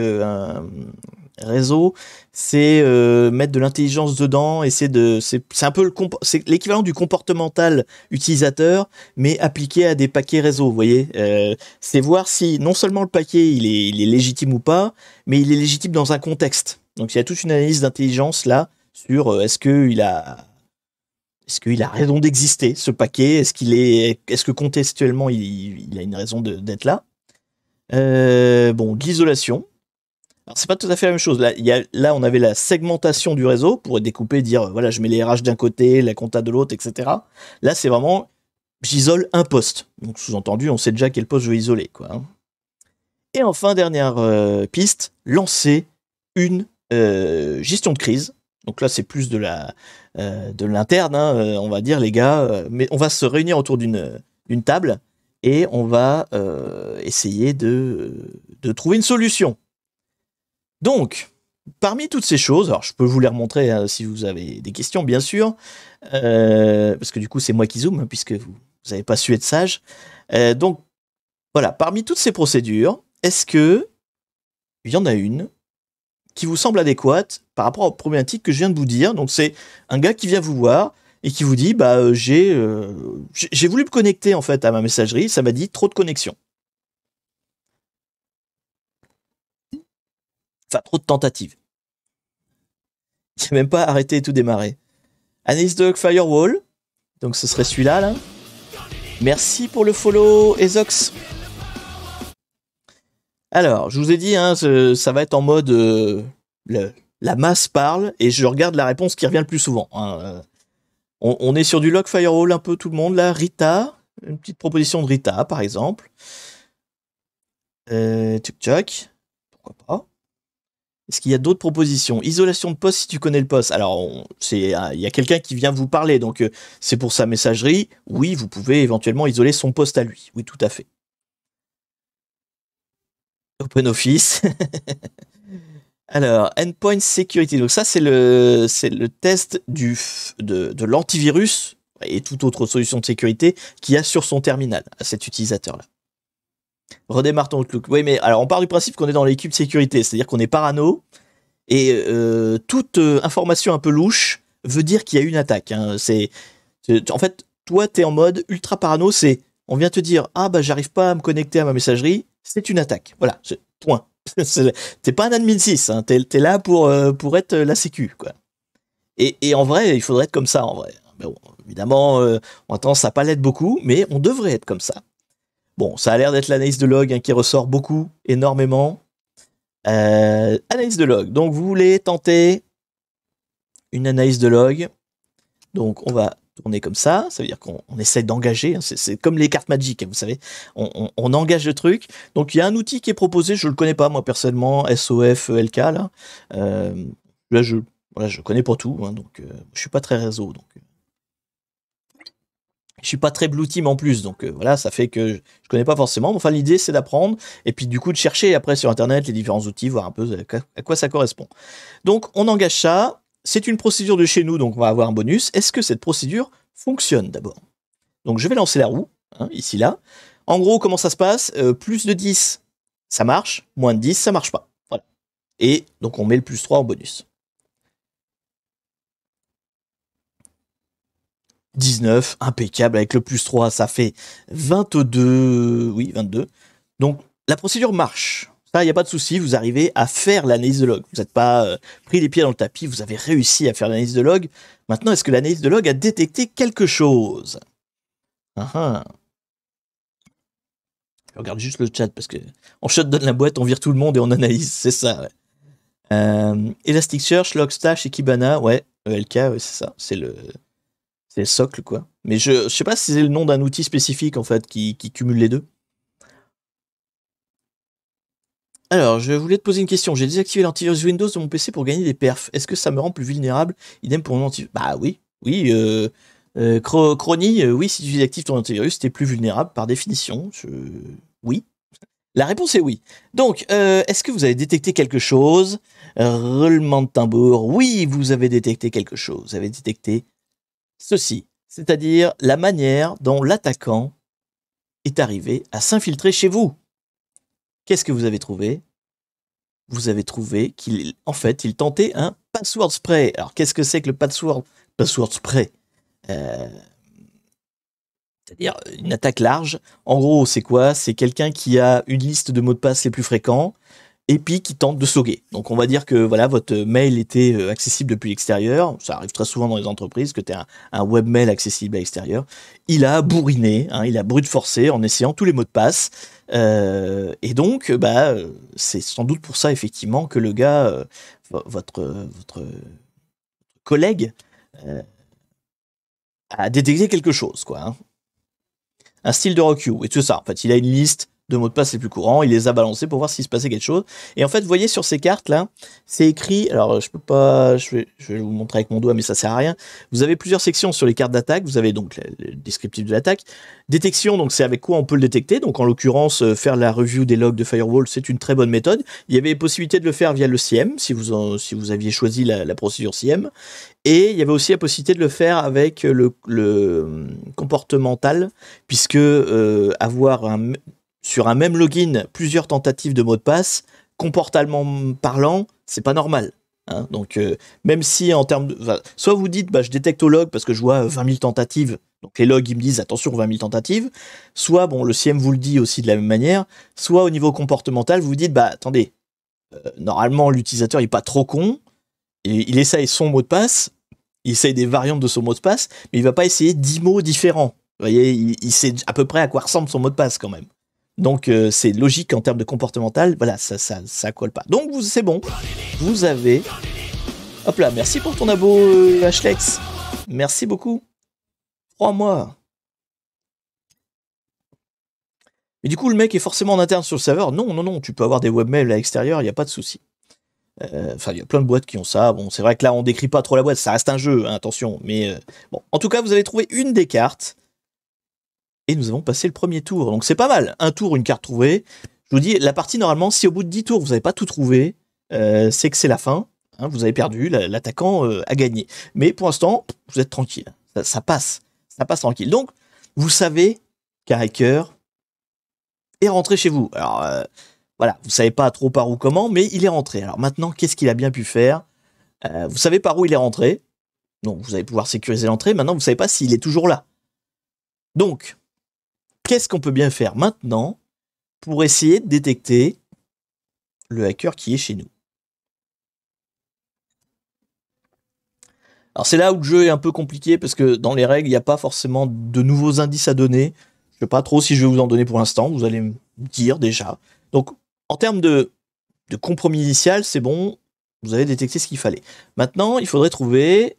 A: réseau, c'est mettre de l'intelligence dedans et c'est un peu c'est l'équivalent du comportemental utilisateur, mais appliqué à des paquets réseau. Vous voyez, c'est voir si non seulement le paquet il est légitime ou pas, mais il est légitime dans un contexte. Donc il y a toute une analyse d'intelligence là sur est-ce qu'il a raison d'exister, ce paquet? Est-ce que contextuellement il a une raison d'être là? De l'isolation. Alors c'est pas tout à fait la même chose. Là, on avait la segmentation du réseau pour découper, dire voilà, je mets les RH d'un côté, la compta de l'autre, etc. Là, c'est vraiment j'isole un poste. Donc sous-entendu, on sait déjà quel poste je veux isoler, quoi. Hein. Et enfin, dernière piste, lancer une gestion de crise. Donc là, c'est plus de l'interne, hein, on va dire, les gars. Mais on va se réunir autour d'une table et on va essayer de trouver une solution. Donc, parmi toutes ces choses, alors je peux vous les remontrer hein, si vous avez des questions, bien sûr, parce que du coup, c'est moi qui zoome, hein, puisque vous n'avez pas su être sage. Donc, voilà, parmi toutes ces procédures, est-ce que il y en a une qui vous semble adéquate par rapport aux problématiques que je viens de vous dire? Donc, c'est un gars qui vient vous voir et qui vous dit, j'ai voulu me connecter en fait à ma messagerie, ça m'a dit trop de connexion. Enfin, trop de tentatives. Il n'y a même pas arrêté et tout démarré. Analyse de log firewall. Donc ce serait celui-là, là. Merci pour le follow, Ezox. Alors, je vous ai dit, hein, ça va être en mode la masse parle et je regarde la réponse qui revient le plus souvent. Hein. On est sur du log firewall un peu tout le monde là. Rita, une petite proposition de Rita par exemple. Tchuk, pourquoi pas. Est-ce qu'il y a d'autres propositions? Isolation de poste si tu connais le poste. Alors, il y a quelqu'un qui vient vous parler, donc c'est pour sa messagerie. Oui, vous pouvez éventuellement isoler son poste à lui. Oui, tout à fait. OpenOffice. Alors, Endpoint Security. Donc ça, c'est le test de l'antivirus et toute autre solution de sécurité qu'il y a sur son terminal à cet utilisateur-là. Redémarre ton Outlook. Oui, mais alors on part du principe qu'on est dans l'équipe de sécurité, c'est-à-dire qu'on est parano et toute information un peu louche veut dire qu'il y a une attaque. Hein. En fait, toi, t'es en mode ultra parano. On vient te dire, ah bah j'arrive pas à me connecter à ma messagerie, c'est une attaque. Voilà, point. T'es pas un admin 6, hein. T'es là pour être la sécu, quoi. Et en vrai, il faudrait être comme ça, en vrai. Bon, évidemment, on a tendance à pas l'être beaucoup, mais on devrait être comme ça. Bon, ça a l'air d'être l'analyse de log hein, qui ressort beaucoup, énormément. Analyse de log. Donc, vous voulez tenter une analyse de log. Donc, on va tourner comme ça. Ça veut dire qu'on essaie d'engager. Hein, c'est comme les cartes Magic, hein, vous savez. On engage le truc. Donc, il y a un outil qui est proposé. Je le connais pas, moi, personnellement. SOF LK, là. Là, je connais pas tout. Hein, donc, je suis pas très réseau. Donc, je suis pas très Blue Team en plus, donc voilà, ça fait que je connais pas forcément. Enfin, l'idée c'est d'apprendre et puis du coup de chercher après sur internet les différents outils, voir un peu à quoi ça correspond. Donc on engage ça. C'est une procédure de chez nous, donc on va avoir un bonus. Est-ce que cette procédure fonctionne d'abord? Donc je vais lancer la roue, hein, ici là. En gros, comment ça se passe? Plus de 10, ça marche. Moins de 10, ça marche pas. Voilà. Et donc on met le plus 3 en bonus. 19, impeccable, avec le plus 3, ça fait 22. Oui, 22. Donc, la procédure marche. Ça, il n'y a pas de souci, vous arrivez à faire l'analyse de log. Vous n'êtes pas pris les pieds dans le tapis, vous avez réussi à faire l'analyse de log. Maintenant, est-ce que l'analyse de log a détecté quelque chose? Je regarde juste le chat parce que on shutdown la boîte, on vire tout le monde et on analyse, c'est ça. Ouais. Elasticsearch, Logstash et Kibana, ouais, ELK, ouais, c'est ça, c'est le socle, quoi. Mais je sais pas si c'est le nom d'un outil spécifique, en fait, qui cumule les deux. Alors, je voulais te poser une question. J'ai désactivé l'antivirus Windows de mon PC pour gagner des perfs. Est-ce que ça me rend plus vulnérable? Idem pour mon antivirus. Bah oui, oui. Crony, oui, si tu désactives ton antivirus, t'es plus vulnérable par définition. Oui. La réponse est oui. Donc, est-ce que vous avez détecté quelque chose? Roulement de tambour. Oui, vous avez détecté quelque chose. Vous avez détecté ceci, c'est-à-dire la manière dont l'attaquant est arrivé à s'infiltrer chez vous. Qu'est-ce que vous avez trouvé? Vous avez trouvé qu'il tentait un password spray. Alors, qu'est-ce que c'est que le password spray? C'est-à-dire une attaque large. En gros, c'est quoi? C'est quelqu'un qui a une liste de mots de passe les plus fréquents et puis qui tente de se loguer. Donc on va dire que voilà, votre mail était accessible depuis l'extérieur. Ça arrive très souvent dans les entreprises que tu as un webmail accessible à l'extérieur. Il a bourriné, hein, il a brute forcé en essayant tous les mots de passe. Et donc, c'est sans doute pour ça effectivement que le gars, votre collègue, a détecté quelque chose, quoi. Hein. Un style de rock-you, et tout ça. En fait, il a une liste de mots de passe les plus courants, il les a balancés pour voir s'il se passait quelque chose. Et en fait, vous voyez sur ces cartes là, c'est écrit, alors je peux pas, je vais vous montrer avec mon doigt, mais ça sert à rien. Vous avez plusieurs sections sur les cartes d'attaque, vous avez donc le descriptif de l'attaque. Détection, donc c'est avec quoi on peut le détecter, donc en l'occurrence, faire la review des logs de Firewall, c'est une très bonne méthode. Il y avait possibilité de le faire via le SIEM, si vous aviez choisi la procédure SIEM. Et il y avait aussi la possibilité de le faire avec le comportemental, puisque avoir sur un même login plusieurs tentatives de mots de passe, comportementalement parlant, c'est pas normal. Hein. Donc, même si en termes de... soit vous dites, je détecte au log parce que je vois 20 000 tentatives, donc les logs, ils me disent, attention, 20 000 tentatives, soit, le SIEM vous le dit aussi de la même manière, soit au niveau comportemental, vous vous dites, attendez, normalement, l'utilisateur n'est pas trop con, Et il essaye son mot de passe, il essaye des variantes de son mot de passe, mais il va pas essayer 10 mots différents. Vous voyez, il sait à peu près à quoi ressemble son mot de passe quand même. Donc c'est logique en termes de comportemental, voilà, ça colle pas. Donc c'est bon, vous avez... Hop là, merci pour ton abo Hlex. Merci beaucoup. 3 mois. Mais du coup, le mec est forcément en interne sur le serveur. Non, tu peux avoir des webmails à l'extérieur, il n'y a pas de souci. Enfin, il y a plein de boîtes qui ont ça. Bon, c'est vrai que là, on décrit pas trop la boîte, ça reste un jeu, hein, attention. Mais bon, en tout cas, vous avez trouvé une des cartes. Et nous avons passé le premier tour. Donc c'est pas mal. Un tour, une carte trouvée. Je vous dis, la partie, normalement, si au bout de 10 tours, vous n'avez pas tout trouvé, c'est que c'est la fin. Hein, vous avez perdu, l'attaquant a gagné. Mais pour l'instant, vous êtes tranquille. Ça passe. Ça passe tranquille. Donc, vous savez qu'un hacker est rentré chez vous. Alors, voilà, vous savez pas trop par où comment, mais il est rentré. Alors maintenant, qu'est-ce qu'il a bien pu faire? Vous savez par où il est rentré. Donc, vous allez pouvoir sécuriser l'entrée. Maintenant, vous savez pas s'il est toujours là. Donc, qu'est-ce qu'on peut bien faire maintenant pour essayer de détecter le hacker qui est chez nous? Alors c'est là où le jeu est un peu compliqué parce que dans les règles, il n'y a pas forcément de nouveaux indices à donner. Je ne sais pas trop si je vais vous en donner pour l'instant, vous allez me dire déjà. Donc en termes de compromis initial, c'est bon, vous avez détecté ce qu'il fallait. Maintenant, il faudrait trouver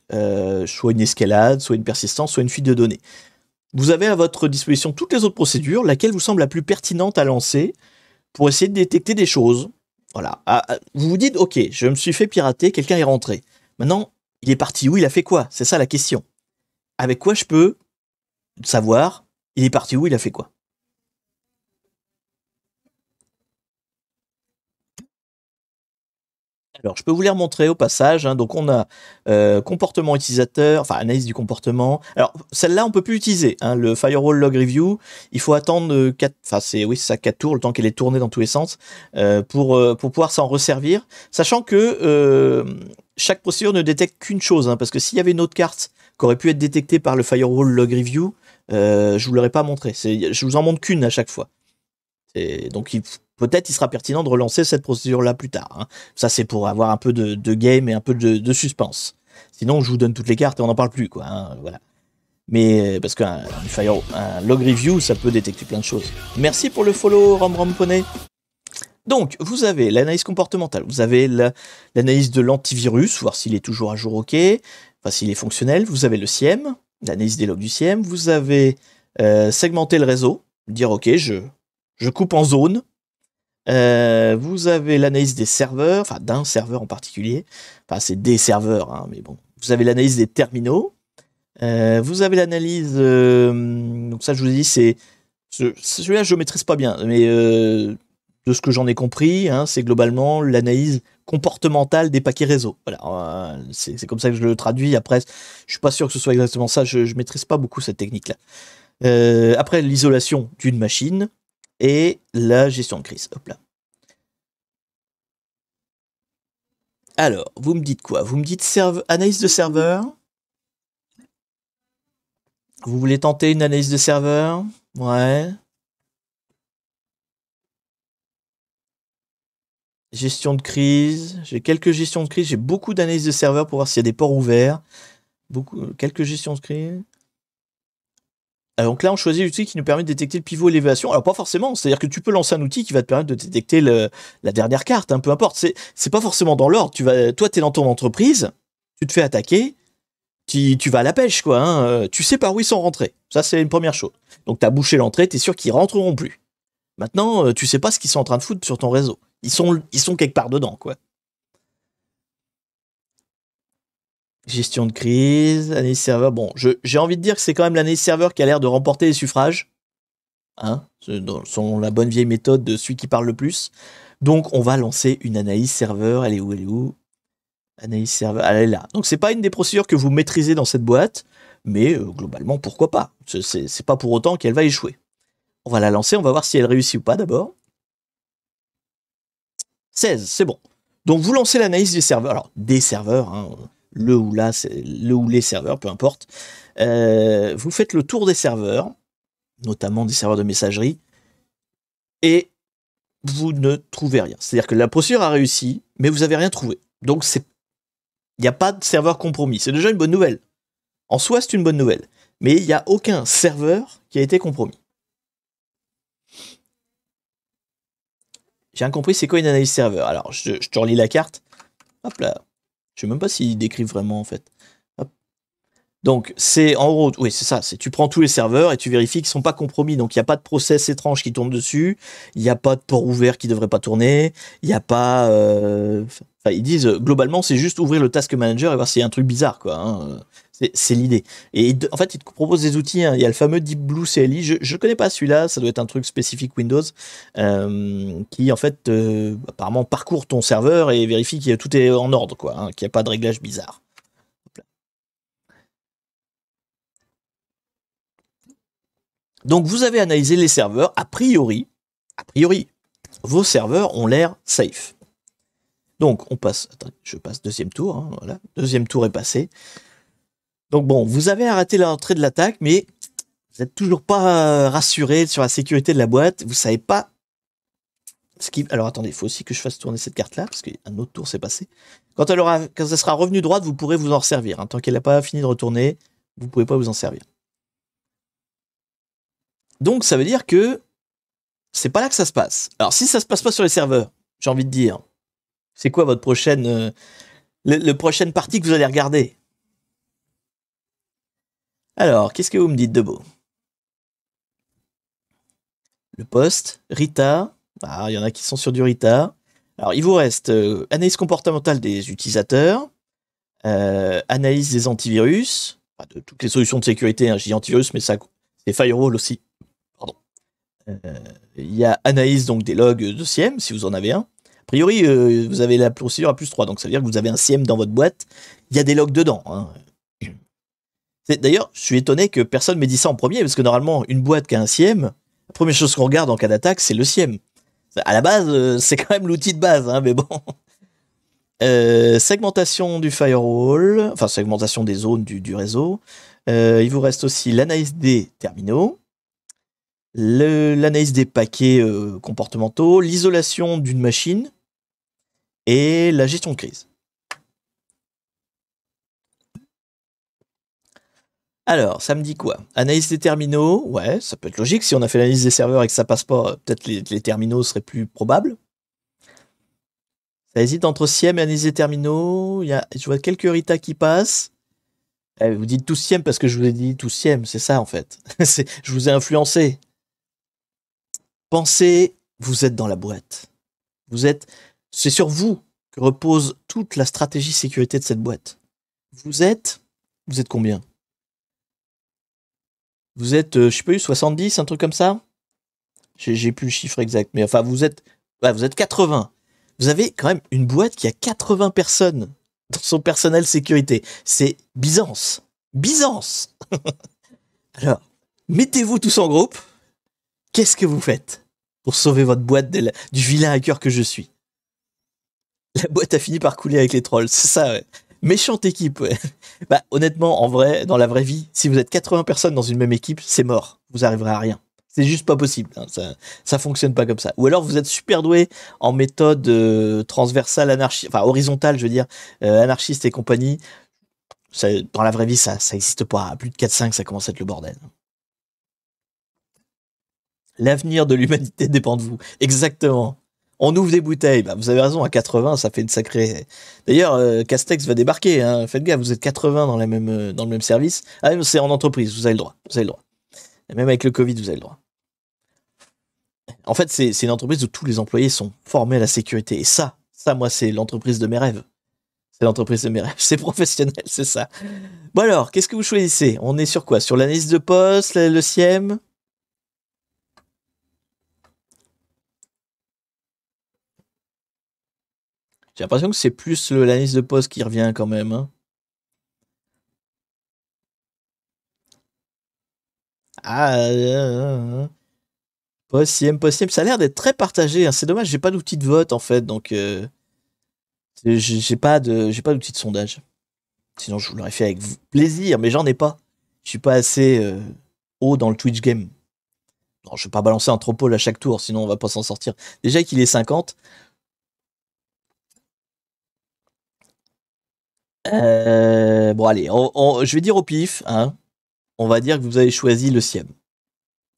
A: soit une escalade, soit une persistance, soit une fuite de données. Vous avez à votre disposition toutes les autres procédures, laquelle vous semble la plus pertinente à lancer pour essayer de détecter des choses. Voilà. Vous vous dites, ok, je me suis fait pirater, quelqu'un est rentré. Maintenant, il est parti où? Il a fait quoi? C'est ça la question. Avec quoi je peux savoir il est parti où? Il a fait quoi? Alors, je peux vous les remontrer au passage. Hein. Donc, on a comportement utilisateur, enfin, analyse du comportement. Alors, celle-là, on peut plus l'utiliser. Hein. Le Firewall Log Review, il faut attendre 4, enfin, c'est 4 tours, le temps qu'elle est tournée dans tous les sens, pour pouvoir s'en resservir. Sachant que chaque procédure ne détecte qu'une chose. Hein, parce que s'il y avait une autre carte qui aurait pu être détectée par le Firewall Log Review, je vous l'aurais pas montré. Je vous en montre qu'une à chaque fois. Donc, peut-être il sera pertinent de relancer cette procédure-là plus tard. Hein. Ça, c'est pour avoir un peu de game et un peu de suspense. Sinon, je vous donne toutes les cartes et on n'en parle plus, quoi. Hein, voilà. Mais parce qu'un log review, ça peut détecter plein de choses. Merci pour le follow, Poney. Donc, vous avez l'analyse comportementale, vous avez l'analyse de l'antivirus, voir s'il est toujours à jour, ok, enfin s'il est fonctionnel. Vous avez le SIEM, l'analyse des logs du SIEM. Vous avez segmenter le réseau, dire ok, je coupe en zone. Vous avez l'analyse des serveurs, enfin d'un serveur en particulier. Enfin, c'est des serveurs, hein, mais bon. Vous avez l'analyse des terminaux. Vous avez l'analyse. Donc ça, je vous ai dit, c'est celui-là, je maîtrise pas bien, mais de ce que j'en ai compris, hein, c'est globalement l'analyse comportementale des paquets réseau. Voilà, c'est comme ça que je le traduis. Après, je suis pas sûr que ce soit exactement ça. Je maîtrise pas beaucoup cette technique-là. Après, l'isolation d'une machine et la gestion de crise. Hop là. Alors, vous me dites quoi? Vous me dites analyse de serveur? Vous voulez tenter une analyse de serveur? Ouais. Gestion de crise. J'ai quelques gestions de crise. J'ai beaucoup d'analyses de serveur pour voir s'il y a des ports ouverts. Quelques gestions de crise. Alors, donc là, on choisit l'outil qui nous permet de détecter le pivot élévation. Alors, pas forcément. C'est-à-dire que tu peux lancer un outil qui va te permettre de détecter la dernière carte. Hein, peu importe. C'est pas forcément dans l'ordre. Toi, t'es dans ton entreprise. Tu te fais attaquer. Tu vas à la pêche, quoi. Hein. Tu sais par où ils sont rentrés. Ça, c'est une première chose. Donc, tu as bouché l'entrée, tu es sûr qu'ils rentreront plus. Maintenant, tu sais pas ce qu'ils sont en train de foutre sur ton réseau. Ils sont quelque part dedans, quoi. Gestion de crise, analyse serveur. Bon, j'ai envie de dire que c'est quand même l'analyse serveur qui a l'air de remporter les suffrages. Hein, selon la bonne vieille méthode de celui qui parle le plus. Donc, on va lancer une analyse serveur. Elle est où? Analyse serveur, elle est là. Donc c'est pas une des procédures que vous maîtrisez dans cette boîte, mais globalement pourquoi pas. C'est pas pour autant qu'elle va échouer. On va la lancer, on va voir si elle réussit ou pas d'abord. 16, c'est bon. Donc vous lancez l'analyse des serveurs, alors des serveurs, hein, le ou les serveurs, peu importe. Vous faites le tour des serveurs, notamment des serveurs de messagerie, et vous ne trouvez rien. C'est-à-dire que la procédure a réussi, mais vous n'avez rien trouvé. Donc c'est Il n'y a pas de serveur compromis. C'est déjà une bonne nouvelle. En soi, c'est une bonne nouvelle. Mais il n'y a aucun serveur qui a été compromis. J'ai rien compris, c'est quoi une analyse serveur? Alors, je te relis la carte. Hop là. Je sais même pas s'ils décrivent vraiment, en fait. Hop. Donc, c'est en gros, oui, c'est ça. C'est tu prends tous les serveurs et tu vérifies qu'ils sont pas compromis. Donc, il n'y a pas de process étrange qui tourne dessus. Il n'y a pas de port ouvert qui devrait pas tourner. Il n'y a pas... Enfin, ils disent, globalement, c'est juste ouvrir le task manager et voir s'il y a un truc bizarre, quoi. Hein. C'est l'idée. Et en fait, ils te proposent des outils. Hein. Il y a le fameux Deep Blue CLI. Je ne connais pas celui-là. Ça doit être un truc spécifique Windows qui, en fait, apparemment parcourt ton serveur et vérifie que tout est en ordre, quoi. Hein, qu'il n'y a pas de réglage bizarre. Donc, vous avez analysé les serveurs. A priori, vos serveurs ont l'air safe. Donc, on passe. Attends, je passe deuxième tour. Hein, voilà. Deuxième tour est passé. Donc bon, vous avez arrêté l'entrée de l'attaque, mais vous n'êtes toujours pas rassuré sur la sécurité de la boîte. Vous savez pas ce qui... Alors attendez, il faut aussi que je fasse tourner cette carte-là, parce qu'un autre tour s'est passé. Quand elle sera revenue droite, vous pourrez vous en servir. Hein. Tant qu'elle n'a pas fini de retourner, vous ne pouvez pas vous en servir. Donc ça veut dire que c'est pas là que ça se passe. Alors si ça se passe pas sur les serveurs, j'ai envie de dire, c'est quoi votre prochaine... le prochaine partie que vous allez regarder? Alors, qu'est-ce que vous me dites de beau? Le poste, Rita. Ah, il y en a qui sont sur du Rita. Alors, il vous reste analyse comportementale des utilisateurs, analyse des antivirus, enfin, de toutes les solutions de sécurité. Hein, je dis antivirus, mais ça, c'est firewall aussi. Pardon. Il y a analyse donc des logs de SIEM, si vous en avez un. A priori, vous avez la procédure à +3, donc ça veut dire que vous avez un SIEM dans votre boîte. Il y a des logs dedans. Hein. D'ailleurs, je suis étonné que personne m'ait dit ça en premier, parce que normalement, une boîte qui a un SIEM, la première chose qu'on regarde en cas d'attaque, c'est le SIEM. À la base, c'est quand même l'outil de base, hein, mais bon. Segmentation du firewall, enfin segmentation des zones du réseau. Il vous reste aussi l'analyse des terminaux, l'analyse des paquets comportementaux, l'isolation d'une machine et la gestion de crise. Alors, ça me dit quoi? Analyse des terminaux, ouais, ça peut être logique. Si on a fait l'analyse des serveurs et que ça passe pas, peut-être les terminaux seraient plus probables. Ça hésite entre SIEM et analyse des terminaux. Je vois quelques Rita qui passent. Vous dites tous SIEM parce que je vous ai dit tous SIEM, c'est ça en fait. Je vous ai influencé. Pensez, vous êtes dans la boîte. C'est sur vous que repose toute la stratégie sécurité de cette boîte. Vous êtes combien? Vous êtes, je sais pas, 70, un truc comme ça? J'ai plus le chiffre exact, mais enfin, vous êtes 80. Vous avez quand même une boîte qui a 80 personnes dans son personnel sécurité. C'est Byzance. Byzance. Alors, mettez-vous tous en groupe. Qu'est-ce que vous faites pour sauver votre boîte du vilain hacker que je suis? La boîte a fini par couler avec les trolls, c'est ça, ouais. Méchante équipe, ouais. Bah, honnêtement, en vrai, dans la vraie vie, si vous êtes 80 personnes dans une même équipe, c'est mort. Vous arriverez à rien. C'est juste pas possible. Hein. Ça fonctionne pas comme ça. Ou alors vous êtes super doué en méthode transversale, enfin horizontale, je veux dire, anarchiste et compagnie. Dans la vraie vie, ça existe pas. À plus de 4-5, ça commence à être le bordel. L'avenir de l'humanité dépend de vous. Exactement. On ouvre des bouteilles. Bah, vous avez raison, à 80, ça fait une sacrée... D'ailleurs, Castex va débarquer. Hein. Faites gaffe, vous êtes 80 dans le même service. Ah, c'est en entreprise, vous avez le droit. Vous avez le droit. Et même avec le Covid, vous avez le droit. En fait, c'est une entreprise où tous les employés sont formés à la sécurité. Et ça, moi, c'est l'entreprise de mes rêves. C'est l'entreprise de mes rêves. C'est professionnel, c'est ça. Bon alors, qu'est-ce que vous choisissez? On est sur quoi? Sur l'analyse de poste, le SIEM? J'ai l'impression que c'est plus l'analyse de poste qui revient quand même. Hein. Poste, SIEM, ça a l'air d'être très partagé. Hein. C'est dommage, j'ai pas d'outil de vote en fait, donc j'ai pas d'outil de sondage. Sinon, je vous l'aurais fait avec plaisir, mais j'en ai pas. Je suis pas assez haut dans le Twitch game. Non, je vais pas balancer un tropole à chaque tour, sinon on va pas s'en sortir. Déjà qu'il est 50. Bon, allez, je vais dire au pif, hein. On va dire que vous avez choisi le SIEM.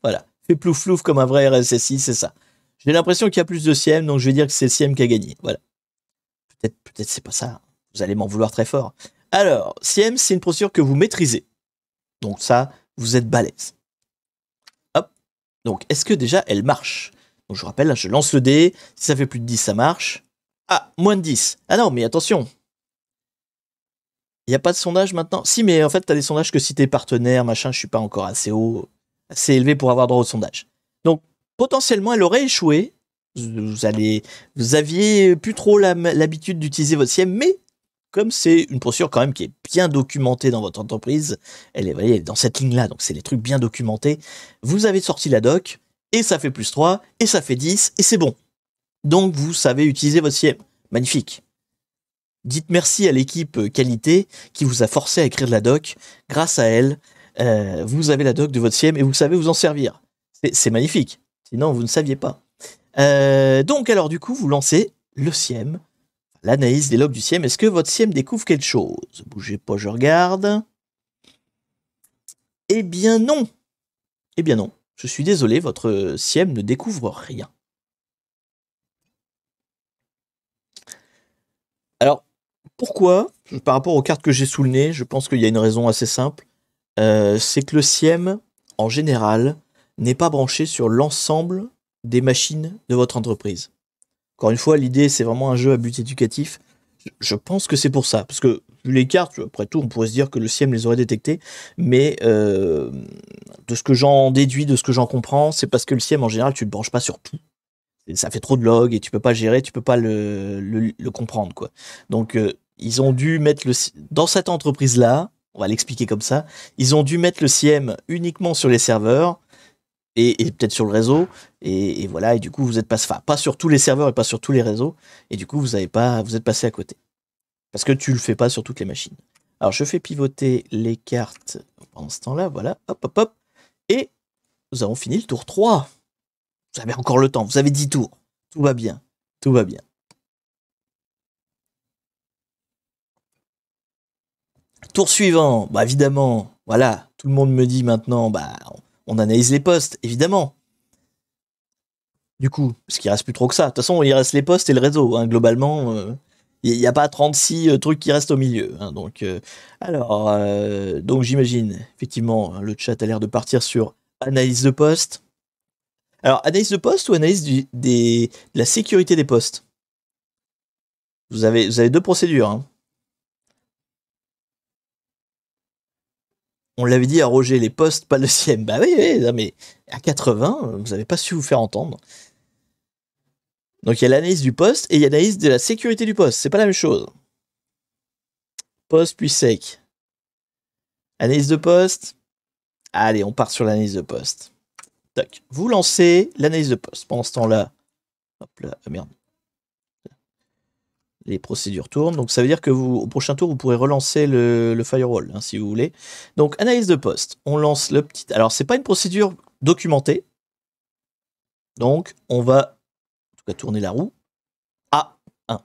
A: Voilà. Fait plouf plouf comme un vrai RSSI, c'est ça. J'ai l'impression qu'il y a plus de SIEM, donc je vais dire que c'est le SIEM qui a gagné. Voilà. Peut-être c'est pas ça. Vous allez m'en vouloir très fort. Alors, SIEM, c'est une procédure que vous maîtrisez. Donc ça, vous êtes balèze. Hop. Donc, est-ce que déjà, elle marche? Donc, je vous rappelle, là, je lance le dé. Si ça fait plus de 10, ça marche. Ah, moins de 10. Ah non, mais attention. Il n'y a pas de sondage maintenant? Si, mais en fait, tu as des sondages que si t'es partenaire, machin, je suis pas encore assez haut, assez élevé pour avoir droit au sondage. Donc, potentiellement, elle aurait échoué. Vous aviez plus trop l'habitude d'utiliser votre SIEM, mais comme c'est une procédure quand même qui est bien documentée dans votre entreprise, elle est dans cette ligne-là, donc c'est des trucs bien documentés, vous avez sorti la doc, et ça fait plus 3, et ça fait 10, et c'est bon. Donc, vous savez utiliser votre SIEM. Magnifique. Dites merci à l'équipe qualité qui vous a forcé à écrire de la doc. Grâce à elle, vous avez la doc de votre SIEM et vous savez vous en servir. C'est magnifique. Sinon, vous ne saviez pas. Donc, alors, du coup, vous lancez le SIEM, l'analyse des logs du SIEM. Est-ce que votre SIEM découvre quelque chose? Bougez pas, je regarde. Eh bien, non. Eh bien, non. Je suis désolé, votre SIEM ne découvre rien. Alors, pourquoi? Par rapport aux cartes que j'ai sous le nez, je pense qu'il y a une raison assez simple. C'est que le SIEM, en général, n'est pas branché sur l'ensemble des machines de votre entreprise. Encore une fois, l'idée, c'est vraiment un jeu à but éducatif. Je pense que c'est pour ça. Parce que vu les cartes, après tout, on pourrait se dire que le SIEM les aurait détectées. Mais de ce que j'en déduis, de ce que j'en comprends, c'est parce que le SIEM, en général, tu ne le branches pas sur tout. Ça fait trop de logs et tu peux pas le gérer, tu peux pas le comprendre, quoi. Donc, ils ont dû mettre dans cette entreprise-là, on va l'expliquer comme ça, ils ont dû mettre le SIEM uniquement sur les serveurs et peut-être sur le réseau. Et voilà, et du coup, vous êtes pas sur tous les serveurs et pas sur tous les réseaux. Et du coup, vous êtes passé à côté. Parce que tu le fais pas sur toutes les machines. Alors, je fais pivoter les cartes pendant ce temps-là, voilà, hop, hop, hop. Et nous avons fini le tour 3. Vous avez encore le temps, vous avez 10 tours. Tout va bien, tout va bien. Tour suivant, bah évidemment, voilà, tout le monde me dit maintenant, bah on analyse les postes, évidemment. Du coup, parce qu'il reste plus trop que ça. De toute façon, il reste les postes et le réseau, hein, globalement. Il n'y a pas 36 trucs qui restent au milieu. Hein, donc, donc j'imagine, effectivement, le chat a l'air de partir sur analyse de poste. Alors, analyse de poste ou analyse de la sécurité des postes? Vous avez deux procédures. Hein. On l'avait dit à Roger, les postes, pas le SIEM. Bah oui, non, mais à 80, vous n'avez pas su vous faire entendre. Donc il y a l'analyse du poste et il y a l'analyse de la sécurité du poste. C'est pas la même chose. Poste puis sec. Analyse de poste. Allez, on part sur l'analyse de poste. Tac. Vous lancez l'analyse de poste. Pendant ce temps-là, hop là, merde. Les procédures tournent. Donc ça veut dire que au prochain tour, vous pourrez relancer le firewall, hein, si vous voulez. Donc analyse de poste. On lance le petit. Alors c'est pas une procédure documentée. Donc on va en tout cas tourner la roue. Ah, 1.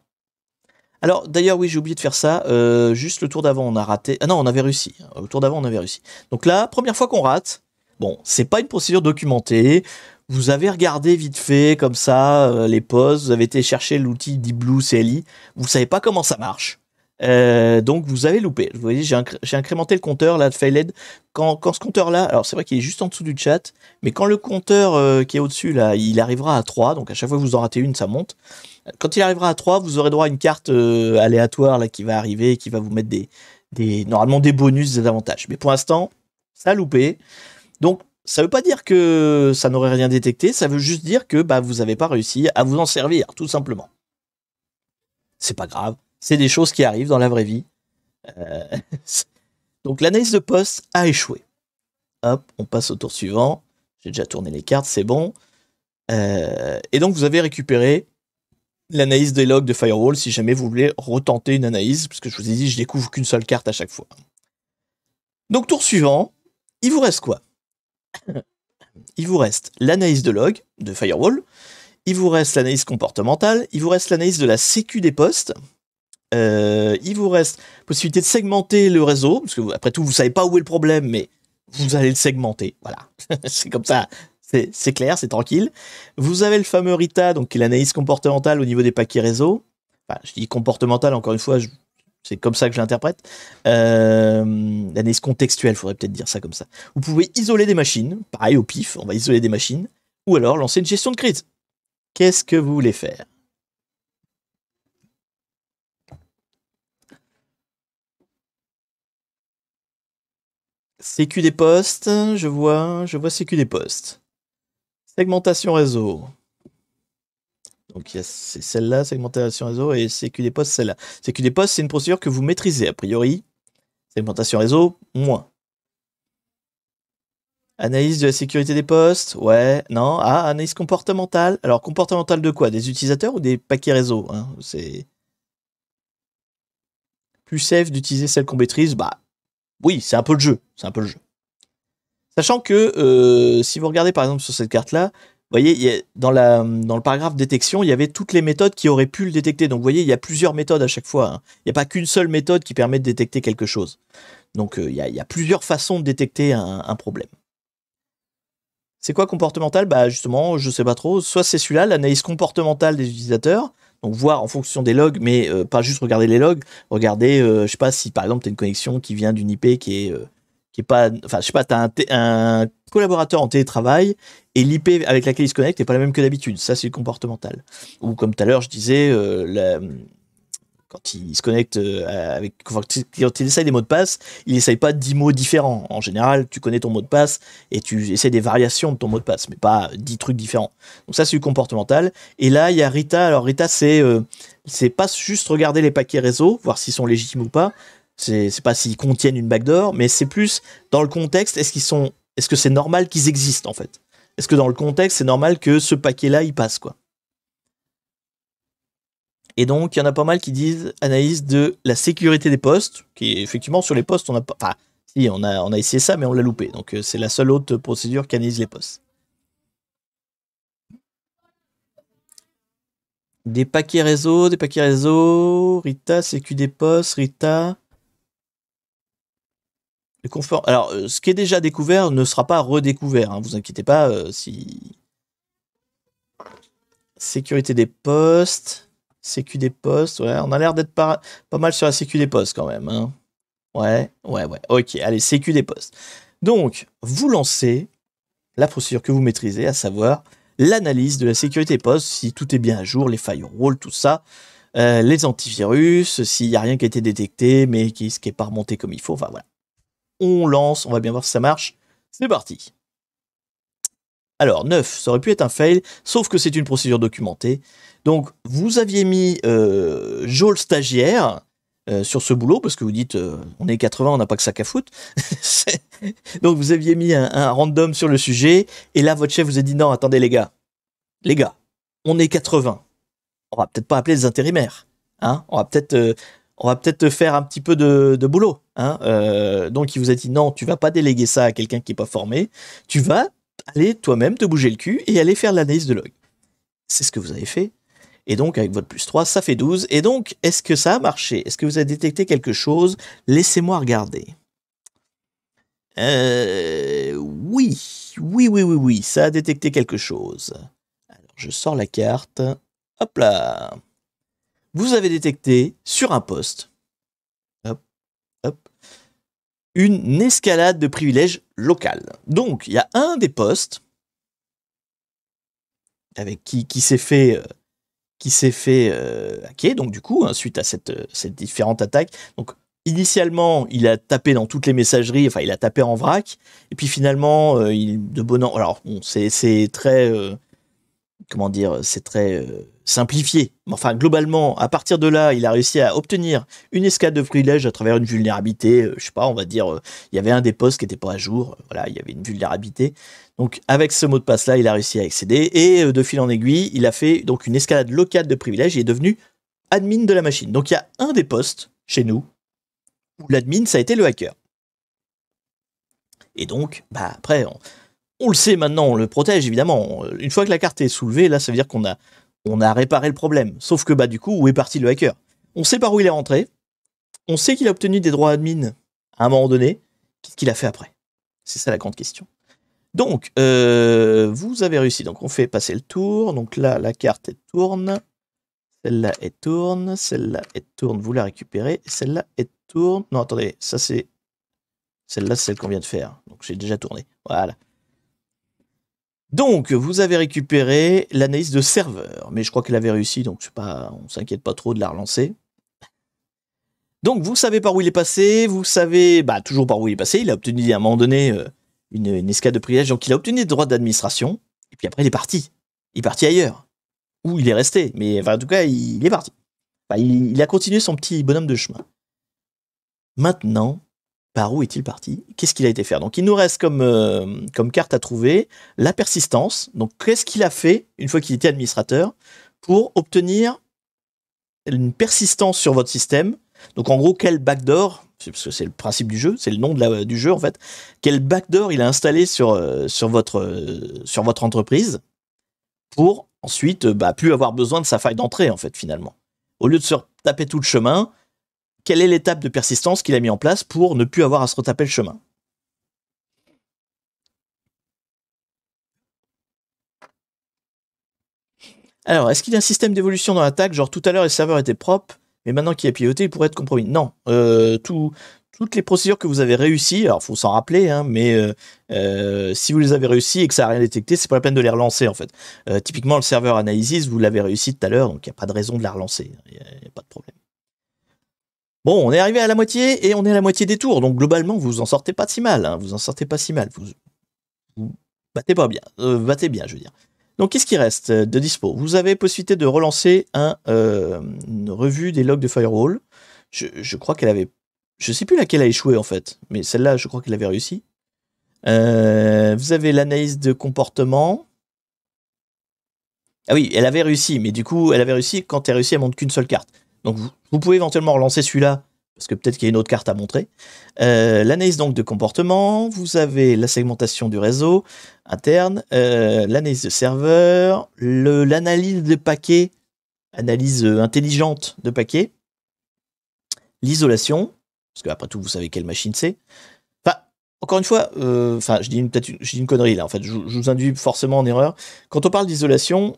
A: Alors d'ailleurs oui, j'ai oublié de faire ça. Juste le tour d'avant, on a raté. Ah non, on avait réussi. Au tour d'avant, on avait réussi. Donc là, première fois qu'on rate. Bon, c'est pas une procédure documentée. Vous avez regardé vite fait, comme ça, les postes, vous avez été chercher l'outil Deep Blue CLI, vous savez pas comment ça marche. Donc vous avez loupé. Vous voyez, j'ai incrémenté le compteur là de Failed. Quand ce compteur-là, alors c'est vrai qu'il est juste en dessous du chat, mais quand le compteur qui est au-dessus là, il arrivera à 3, donc à chaque fois que vous en ratez une, ça monte. Quand il arrivera à 3, vous aurez droit à une carte aléatoire là, qui va arriver et qui va vous mettre normalement des bonus, des avantages. Mais pour l'instant, ça a loupé. Donc ça veut pas dire que ça n'aurait rien détecté, ça veut juste dire que bah, vous n'avez pas réussi à vous en servir, tout simplement. C'est pas grave, c'est des choses qui arrivent dans la vraie vie. Donc l'analyse de poste a échoué. Hop, on passe au tour suivant. J'ai déjà tourné les cartes, c'est bon. Et donc vous avez récupéré l'analyse des logs de Firewall si jamais vous voulez retenter une analyse, parce que je vous ai dit, je découvre qu'une seule carte à chaque fois. Donc tour suivant, il vous reste quoi? Il vous reste l'analyse de log de Firewall, il vous reste l'analyse comportementale, il vous reste l'analyse de la sécu des postes, Il vous reste possibilité de segmenter le réseau, parce que après tout, vous savez pas où est le problème, mais vous allez le segmenter. Voilà, c'est comme ça. C'est clair, c'est tranquille. Vous avez le fameux RITA, donc qui est l'analyse comportementale au niveau des paquets réseau. Enfin, je dis comportementale, encore une fois, c'est comme ça que je l'interprète. L'analyse contextuelle, faudrait peut-être dire ça comme ça. Vous pouvez isoler des machines, pareil au pif, on va isoler des machines, ou alors lancer une gestion de crise. Qu'est-ce que vous voulez faire? Sécu des postes, je vois sécu des postes. Segmentation réseau. Donc c'est celle-là, segmentation réseau, et sécu des postes, celle-là. Sécu des postes, c'est une procédure que vous maîtrisez, a priori. Segmentation réseau, moins. Analyse de la sécurité des postes, ouais, non. Ah, analyse comportementale. Alors, comportementale de quoi? Des utilisateurs ou des paquets réseau, hein? C'est plus safe d'utiliser celle qu'on maîtrise. Bah, oui, c'est un peu le jeu. C'est un peu le jeu. Sachant que si vous regardez par exemple sur cette carte-là, vous voyez, dans le paragraphe détection, il y avait toutes les méthodes qui auraient pu le détecter. Donc vous voyez, il y a plusieurs méthodes à chaque fois, hein. Il n'y a pas qu'une seule méthode qui permet de détecter quelque chose. Donc il y a plusieurs façons de détecter un problème. C'est quoi comportemental? Bah justement, je sais pas trop. Soit c'est celui-là, l'analyse comportementale des utilisateurs. Donc voir en fonction des logs, mais pas juste regarder les logs. Regarder, je sais pas si par exemple tu as une connexion qui vient d'une IP qui est pas, enfin je sais pas, t'as un collaborateur en télétravail et l'IP avec laquelle il se connecte n'est pas la même que d'habitude. Ça c'est le comportemental. Ou comme tout à l'heure je disais, quand il se connecte quand il essaye des mots de passe, il essaye pas 10 mots différents. En général, tu connais ton mot de passe et tu essaies des variations de ton mot de passe, mais pas 10 trucs différents. Donc ça, c'est du comportemental. Et là, il y a RITA. Alors RITA, c'est pas juste regarder les paquets réseau, voir s'ils sont légitimes ou pas. C'est pas s'ils contiennent une backdoor, mais c'est plus dans le contexte, est-ce que c'est normal qu'ils existent, en fait? Est-ce que dans le contexte, c'est normal que ce paquet-là, il passe, quoi? Et donc, il y en a pas mal qui disent analyse de la sécurité des postes, qui est effectivement sur les postes, on a pas. Enfin, si, on a essayé ça, mais on l'a loupé. Donc, c'est la seule autre procédure qui analyse les postes. Des paquets réseau, RITA, sécu des postes, RITA. Le confort. Alors, ce qui est déjà découvert ne sera pas redécouvert, hein, vous inquiétez pas, si. Sécurité des postes. Sécu des postes, ouais, on a l'air d'être pas mal sur la sécu des postes quand même, hein. Ouais. Ok, allez, sécu des postes. Donc, vous lancez la procédure que vous maîtrisez, à savoir l'analyse de la sécurité des postes, si tout est bien à jour, les firewalls, tout ça, les antivirus, s'il n'y a rien qui a été détecté, mais qui n'est pas remonté comme il faut, enfin voilà. On lance, on va bien voir si ça marche. C'est parti. Alors, 9, ça aurait pu être un fail, sauf que c'est une procédure documentée. Donc, vous aviez mis Joel stagiaire sur ce boulot, parce que vous dites, on est 80, on n'a pas que ça qu'à foutre. Donc, vous aviez mis un random sur le sujet, et là, votre chef vous a dit, non, attendez les gars, on est 80. On va peut-être pas appeler les intérimaires, hein, on va peut-être faire un petit peu de boulot, hein. Donc, il vous a dit, non, tu vas pas déléguer ça à quelqu'un qui n'est pas formé, tu vas aller toi-même te bouger le cul et aller faire l'analyse de log. C'est ce que vous avez fait. Et donc, avec votre plus 3, ça fait 12. Et donc, est-ce que ça a marché? Est-ce que vous avez détecté quelque chose? Laissez-moi regarder. Oui, ça a détecté quelque chose. Alors, je sors la carte. Hop là. Vous avez détecté sur un poste, une escalade de privilèges locales. Donc, il y a un des postes avec qui s'est fait hacker, donc du coup, hein, suite à cette différente attaque. Donc, initialement, il a tapé dans toutes les messageries, enfin, il a tapé en vrac, et puis finalement, de bon an. Alors, bon, c'est très. Comment dire, c'est très simplifié. Enfin, globalement, à partir de là, il a réussi à obtenir une escalade de privilèges à travers une vulnérabilité. Je sais pas, on va dire, il y avait un des postes qui n'était pas à jour. Voilà, il y avait une vulnérabilité. Donc, avec ce mot de passe-là, il a réussi à accéder. Et de fil en aiguille, il a fait donc une escalade locale de privilèges et est devenu admin de la machine. Donc, il y a un des postes chez nous où l'admin, ça a été le hacker. Et donc, bah après, on le sait maintenant, on le protège évidemment. Une fois que la carte est soulevée, là, ça veut dire qu'on a réparé le problème. Sauf que bah du coup, où est parti le hacker? On sait par où il est rentré. On sait qu'il a obtenu des droits admin à un moment donné. Qu'est-ce qu'il a fait après? C'est ça la grande question. Donc, vous avez réussi. Donc, on fait passer le tour. Donc là, la carte, elle tourne. Celle-là, elle tourne. Celle-là, elle tourne. Vous la récupérez. Celle-là, elle tourne. Non, attendez. Ça, c'est... Celle-là, c'est celle qu'on vient de faire. Donc, j'ai déjà tourné. Voilà. Donc, vous avez récupéré l'analyse de serveur. Mais je crois qu'elle avait réussi. Donc, on s'inquiète pas trop de la relancer. Donc, vous savez par où il est passé. Vous savez toujours par où il est passé. Il a obtenu, à un moment donné... une escale de privilège, donc il a obtenu des droits d'administration, et puis après il est parti. Il est parti ailleurs. Ou il est resté, mais en tout cas, il est parti. Il a continué son petit bonhomme de chemin. Maintenant, par où est-il parti? Qu'est-ce qu'il a été faire? Donc il nous reste comme carte à trouver la persistance. Donc qu'est-ce qu'il a fait, une fois qu'il était administrateur, pour obtenir une persistance sur votre système? Donc en gros, quel backdoor, parce que c'est le principe du jeu, c'est le nom du jeu en fait, quel backdoor il a installé sur votre entreprise pour ensuite plus avoir besoin de sa faille d'entrée en fait finalement. Au lieu de se taper tout le chemin, quelle est l'étape de persistance qu'il a mis en place pour ne plus avoir à se retaper le chemin? Alors, est-ce qu'il y a un système d'évolution dans l'attaque? Genre tout à l'heure les serveurs étaient propres, mais maintenant qu'il est piloté, il pourrait être compromis. Non, toutes les procédures que vous avez réussies, alors il faut s'en rappeler, hein, mais si vous les avez réussies et que ça n'a rien détecté, c'est pas la peine de les relancer en fait. Typiquement, le serveur Analysis, vous l'avez réussi tout à l'heure, donc il n'y a pas de raison de la relancer, il n'y a pas de problème. Bon, on est arrivé à la moitié et on est à la moitié des tours, donc globalement, vous en sortez pas si mal, hein, vous en sortez pas si mal. Vous battez pas bien, battez bien, je veux dire. Donc, qu'est-ce qui reste de dispo? Vous avez possibilité de relancer une revue des logs de Firewall. Je crois qu'elle avait... Je sais plus laquelle a échoué, en fait. Mais celle-là, je crois qu'elle avait réussi. Vous avez l'analyse de comportement. Ah oui, elle avait réussi. Mais du coup, elle avait réussi quand elle réussit, elle montre qu'une seule carte. Donc, vous pouvez éventuellement relancer celui-là. Parce que peut-être qu'il y a une autre carte à montrer. L'analyse donc de comportement, vous avez la segmentation du réseau interne, l'analyse de serveur, l'analyse de paquets, analyse intelligente de paquets, l'isolation, parce qu'après tout, vous savez quelle machine c'est. Enfin, encore une fois, je dis une connerie là, en fait, je vous induis forcément en erreur. Quand on parle d'isolation,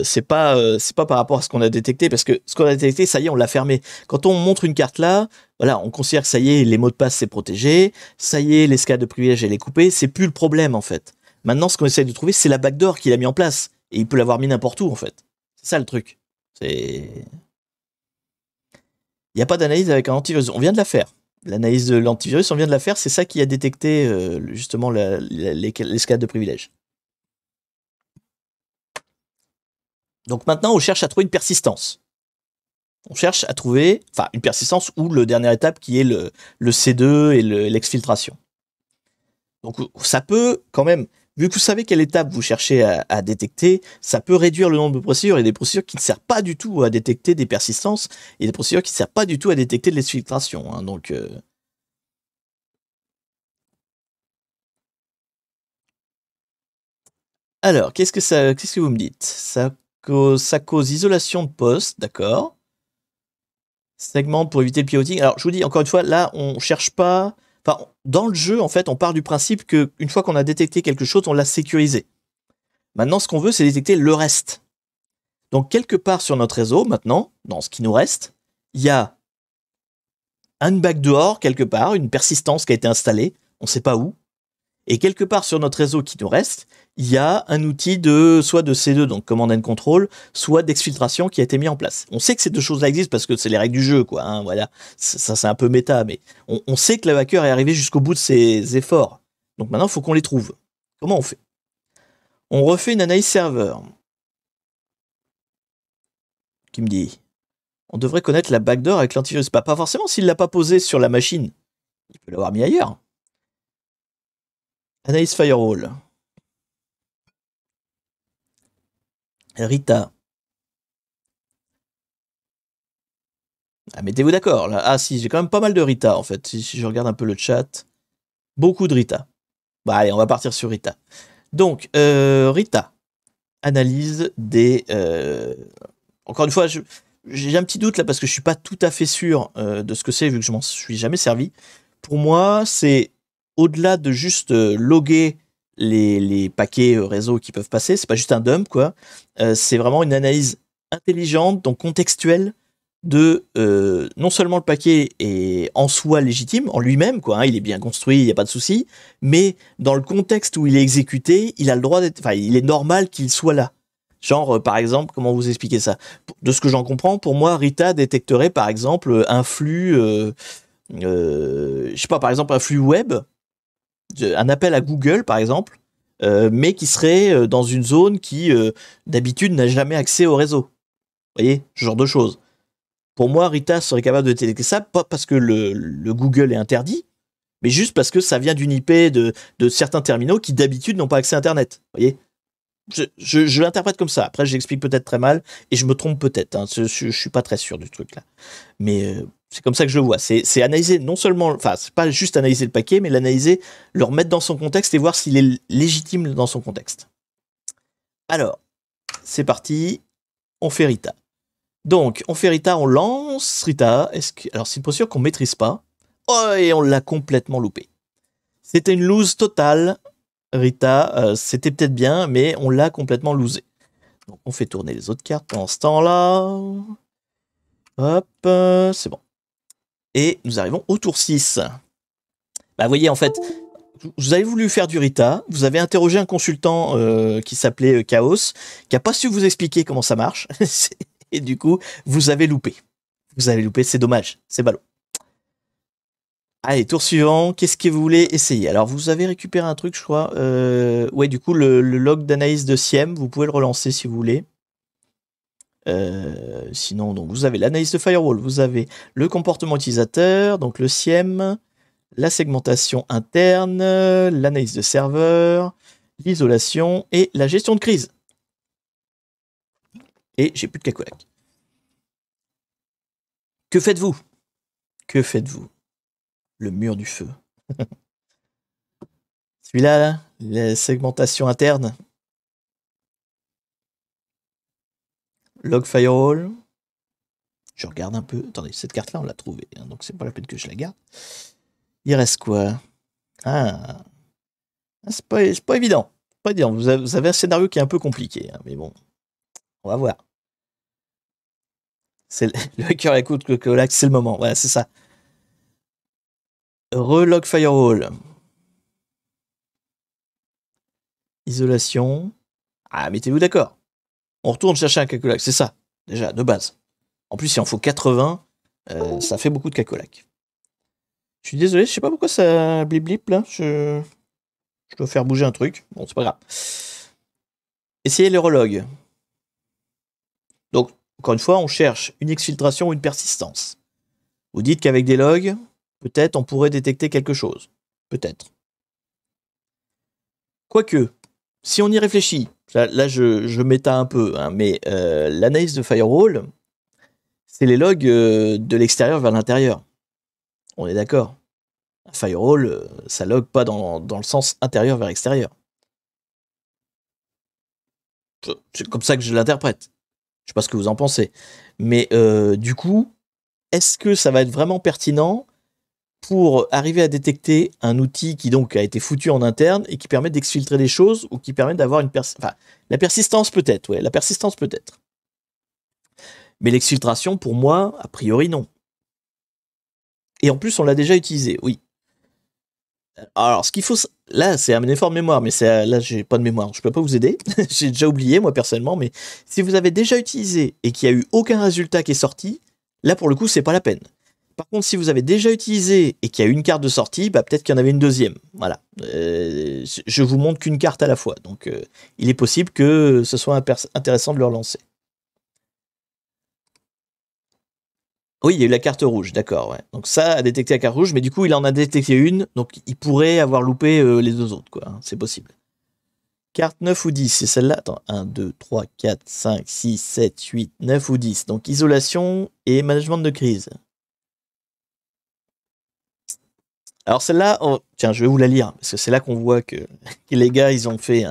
A: c'est pas par rapport à ce qu'on a détecté, parce que ce qu'on a détecté, ça y est, on l'a fermé. Quand on montre une carte là, voilà, on considère que ça y est, les mots de passe c'est protégé, ça y est, l'escalade de privilège elle est coupée, c'est plus le problème en fait. Maintenant, ce qu'on essaie de trouver, c'est la backdoor qu'il a mis en place, et il peut l'avoir mis n'importe où en fait. C'est ça le truc. Il n'y a pas d'analyse avec un antivirus, on vient de la faire. L'analyse de l'antivirus, on vient de la faire, c'est ça qui a détecté justement l'escalade de privilèges. Donc maintenant, on cherche à trouver une persistance. On cherche à trouver, une persistance ou le dernière étape qui est le C2 et l'exfiltration. Donc ça peut quand même, vu que vous savez quelle étape vous cherchez à détecter, ça peut réduire le nombre de procédures. Il y a des procédures qui ne servent pas du tout à détecter des persistances et des procédures qui ne servent pas du tout à détecter de l'exfiltration. Hein, donc alors, qu'est-ce que vous me dites? Ça cause isolation de poste, d'accord. Segmente pour éviter le pivoting. Alors, je vous dis encore une fois, là, on cherche pas. Enfin, dans le jeu, en fait, on part du principe que une fois qu'on a détecté quelque chose, on l'a sécurisé. Maintenant, ce qu'on veut, c'est détecter le reste. Donc, quelque part sur notre réseau, maintenant, dans ce qui nous reste, il y a un backdoor, quelque part, une persistance qui a été installée, on ne sait pas où. Et quelque part sur notre réseau qui nous reste, il y a un outil soit de C2, donc Command and Control, soit d'exfiltration qui a été mis en place. On sait que ces deux choses-là existent parce que c'est les règles du jeu, quoi. Hein, voilà, ça c'est un peu méta, mais on sait que le hacker est arrivé jusqu'au bout de ses efforts. Donc maintenant, il faut qu'on les trouve. Comment on fait? On refait une analyse serveur. Qui me dit, on devrait connaître la backdoor avec l'antivirus. Pas forcément s'il l'a pas posé sur la machine. Il peut l'avoir mis ailleurs. Analyse firewall. Rita. Ah, mettez-vous d'accord. Là. Ah si, j'ai quand même pas mal de Rita en fait. Si je regarde un peu le chat. Beaucoup de Rita. Bah allez, on va partir sur Rita. Donc, Rita. Analyse des... Encore une fois, j'ai un petit doute là parce que je suis pas tout à fait sûr de ce que c'est vu que je m'en suis jamais servi. Pour moi, c'est au-delà de juste loguer les paquets réseau qui peuvent passer, c'est pas juste un dump quoi. C'est vraiment une analyse intelligente, donc contextuelle de non seulement le paquet est en soi légitime, en lui-même quoi, hein, il est bien construit, il y a pas de souci, mais dans le contexte où il est exécuté, il a le droit d'être, enfin, il est normal qu'il soit là. Genre, par exemple, comment vous expliquer ça? De ce que j'en comprends, pour moi, Rita détecterait, par exemple, un flux, je sais pas, par exemple, un flux web, un appel à Google, par exemple, mais qui serait dans une zone qui, d'habitude, n'a jamais accès au réseau. Vous voyez, ce genre de choses. Pour moi, Rita serait capable de détecter ça, pas parce que le Google est interdit, mais juste parce que ça vient d'une IP de certains terminaux qui, d'habitude, n'ont pas accès à Internet. Vous voyez? Je l'interprète comme ça. Après, j'explique peut-être très mal et je me trompe peut-être. Hein. Je suis pas très sûr du truc là. Mais c'est comme ça que je le vois. C'est analyser non seulement, enfin, c'est pas juste analyser le paquet, mais l'analyser, le remettre dans son contexte et voir s'il est légitime dans son contexte. Alors, c'est parti. On fait Rita. Donc, on fait Rita, on lance Rita. Alors, c'est une posture qu'on maîtrise pas. Oh, et on l'a complètement loupé. C'était une lose totale. Rita, c'était peut-être bien, mais on l'a complètement loosé. Donc on fait tourner les autres cartes pendant ce temps-là. Hop, c'est bon. Et nous arrivons au tour 6. Bah, vous voyez, en fait, vous avez voulu faire du Rita, vous avez interrogé un consultant qui s'appelait Chaos, qui n'a pas su vous expliquer comment ça marche, et du coup, vous avez loupé. Vous avez loupé, c'est dommage, c'est ballot. Allez, tour suivant, qu'est-ce que vous voulez essayer? Alors, vous avez récupéré un truc, je crois. Ouais, du coup, le log d'analyse de SIEM, vous pouvez le relancer si vous voulez. Sinon, donc, vous avez l'analyse de firewall, vous avez le comportement utilisateur, donc le SIEM, la segmentation interne, l'analyse de serveur, l'isolation et la gestion de crise. Et j'ai plus de cacolac. Que faites-vous? Que faites-vous? Le mur du feu. Celui-là, là, la segmentation interne. Log firewall. Je regarde un peu. Attendez, cette carte-là, on l'a trouvée, hein, donc c'est pas la peine que je la garde. Il reste quoi? Ah, c'est pas évident. Pas évident. Vous avez un scénario qui est un peu compliqué, hein, mais bon, on va voir. C'est le hacker écoute que c'est le moment. Voilà, c'est ça. Relog firewall. Isolation. Ah, mettez-vous d'accord. On retourne chercher un cacolac, c'est ça, déjà, de base. En plus, il en faut 80, ça fait beaucoup de cacolac. Je suis désolé, je sais pas pourquoi ça blip blip là. Je dois faire bouger un truc. Bon, c'est pas grave. Essayez les relogs. Donc, encore une fois, on cherche une exfiltration ou une persistance. Vous dites qu'avec des logs, peut-être on pourrait détecter quelque chose. Peut-être. Quoique, si on y réfléchit, là je m'étale un peu, hein, mais l'analyse de firewall, c'est les logs de l'extérieur vers l'intérieur. On est d'accord. Un firewall, ça log pas dans le sens intérieur vers extérieur. C'est comme ça que je l'interprète. Je sais pas ce que vous en pensez. Mais du coup, est-ce que ça va être vraiment pertinent pour arriver à détecter un outil qui donc a été foutu en interne et qui permet d'exfiltrer des choses ou qui permet d'avoir une la persistance peut-être, ouais, la persistance peut-être. Mais l'exfiltration, pour moi, a priori, non. Et en plus, on l'a déjà utilisé, oui. Alors, ce qu'il faut... Là, c'est un effort de mémoire, mais là, j'ai pas de mémoire. Je peux pas vous aider. J'ai déjà oublié, moi, personnellement. Mais si vous avez déjà utilisé et qu'il n'y a eu aucun résultat qui est sorti, là, pour le coup, c'est pas la peine. Par contre, si vous avez déjà utilisé et qu'il y a une carte de sortie, bah, peut-être qu'il y en avait une deuxième. Voilà. Je vous montre qu'une carte à la fois. Donc, il est possible que ce soit intéressant de le relancer. Oui, il y a eu la carte rouge, d'accord. Ouais. Donc ça a détecté la carte rouge, mais du coup, il en a détecté une, donc il pourrait avoir loupé les deux autres, quoi. Hein, c'est possible. Carte 9 ou 10, c'est celle-là. Attends, 1, 2, 3, 4, 5, 6, 7, 8, 9 ou 10. Donc isolation et management de crise. Alors celle-là, tiens, je vais vous la lire, parce que c'est là qu'on voit que les gars, ils ont fait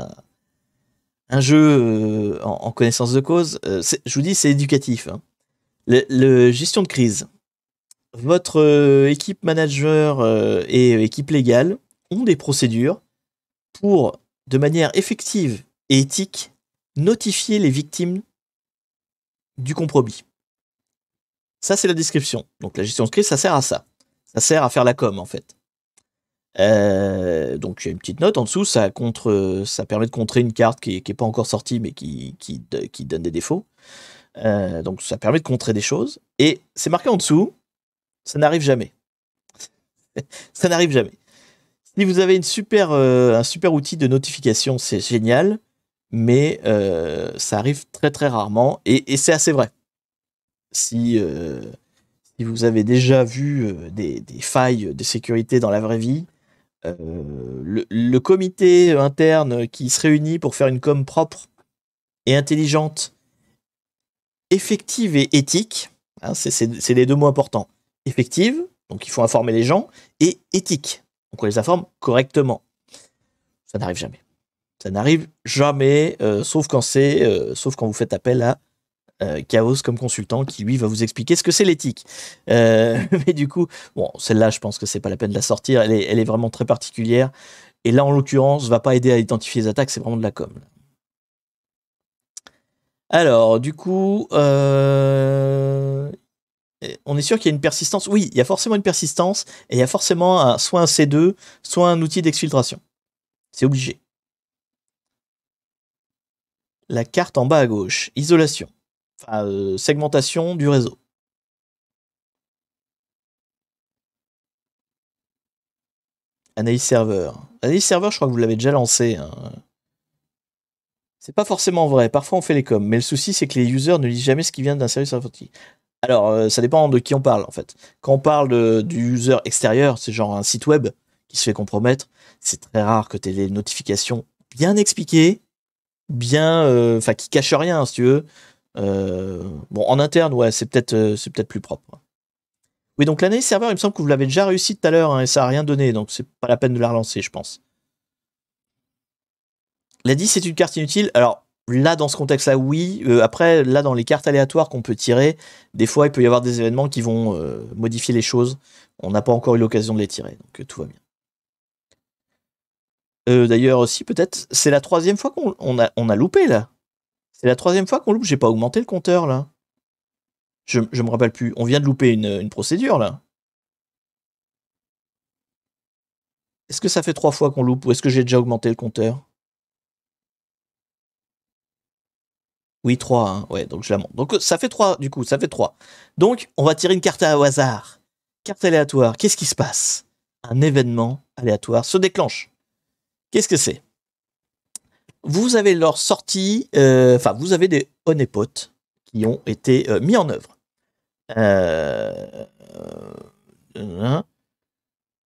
A: un jeu en connaissance de cause. Je vous dis, c'est éducatif. Hein. Le gestion de crise. Votre équipe manager et équipe légale ont des procédures pour, de manière effective et éthique, notifier les victimes du compromis. Ça, c'est la description. Donc la gestion de crise, ça sert à ça. Ça sert à faire la com, en fait. Donc il y a une petite note en dessous, ça permet de contrer une carte qui est pas encore sortie, mais qui donne des défauts. Donc ça permet de contrer des choses. Et c'est marqué en dessous, ça n'arrive jamais. Ça n'arrive jamais. Si vous avez un super outil de notification, c'est génial, mais ça arrive très très rarement, et c'est assez vrai. Si vous avez déjà vu des failles de sécurité dans la vraie vie, le comité interne qui se réunit pour faire une com propre et intelligente, effective et éthique, hein, c'est les deux mots importants. Effective, donc il faut informer les gens, et éthique, donc on les informe correctement. Ça n'arrive jamais. Ça n'arrive jamais, sauf quand vous faites appel à Chaos comme consultant qui lui va vous expliquer ce que c'est l'éthique. Mais du coup, bon, celle-là, je pense que c'est pas la peine de la sortir. Elle est vraiment très particulière. Et là, en l'occurrence, va pas aider à identifier les attaques. C'est vraiment de la com. Alors, du coup, on est sûr qu'il y a une persistance. Oui, il y a forcément une persistance et il y a forcément soit un C2, soit un outil d'exfiltration. C'est obligé. La carte en bas à gauche, isolation. Enfin, segmentation du réseau. Analyse serveur. Analyse serveur, je crois que vous l'avez déjà lancé. Hein. C'est pas forcément vrai. Parfois, on fait les coms. Mais le souci, c'est que les users ne lisent jamais ce qui vient d'un service informatique. Alors, ça dépend de qui on parle, en fait. Quand on parle du user extérieur, c'est genre un site web qui se fait compromettre, c'est très rare que tu aies les notifications bien expliquées, enfin, qui cachent rien, si tu veux. Bon, en interne, ouais, c'est peut-être plus propre. Oui, donc l'analyse serveur, il me semble que vous l'avez déjà réussi tout à l'heure, hein, et ça n'a rien donné, donc c'est pas la peine de la relancer, je pense. La 10, c'est une carte inutile. Alors, là, dans ce contexte-là, oui. Après, là, dans les cartes aléatoires qu'on peut tirer, des fois, il peut y avoir des événements qui vont modifier les choses. On n'a pas encore eu l'occasion de les tirer, donc tout va bien. D'ailleurs, aussi, peut-être, c'est la 3e fois qu'on a loupé, là. C'est la 3e fois qu'on loupe. J'ai pas augmenté le compteur, là. Je me rappelle plus. On vient de louper une procédure, là. Est-ce que ça fait 3 fois qu'on loupe ou est-ce que j'ai déjà augmenté le compteur? Oui, 3, hein. Ouais, donc je la monte. Donc ça fait 3, du coup, ça fait 3. Donc, on va tirer une carte au hasard. Carte aléatoire. Qu'est-ce qui se passe? Un événement aléatoire se déclenche. Qu'est-ce que c'est? Vous avez leur sortie, vous avez des honeypots qui ont été mis en œuvre.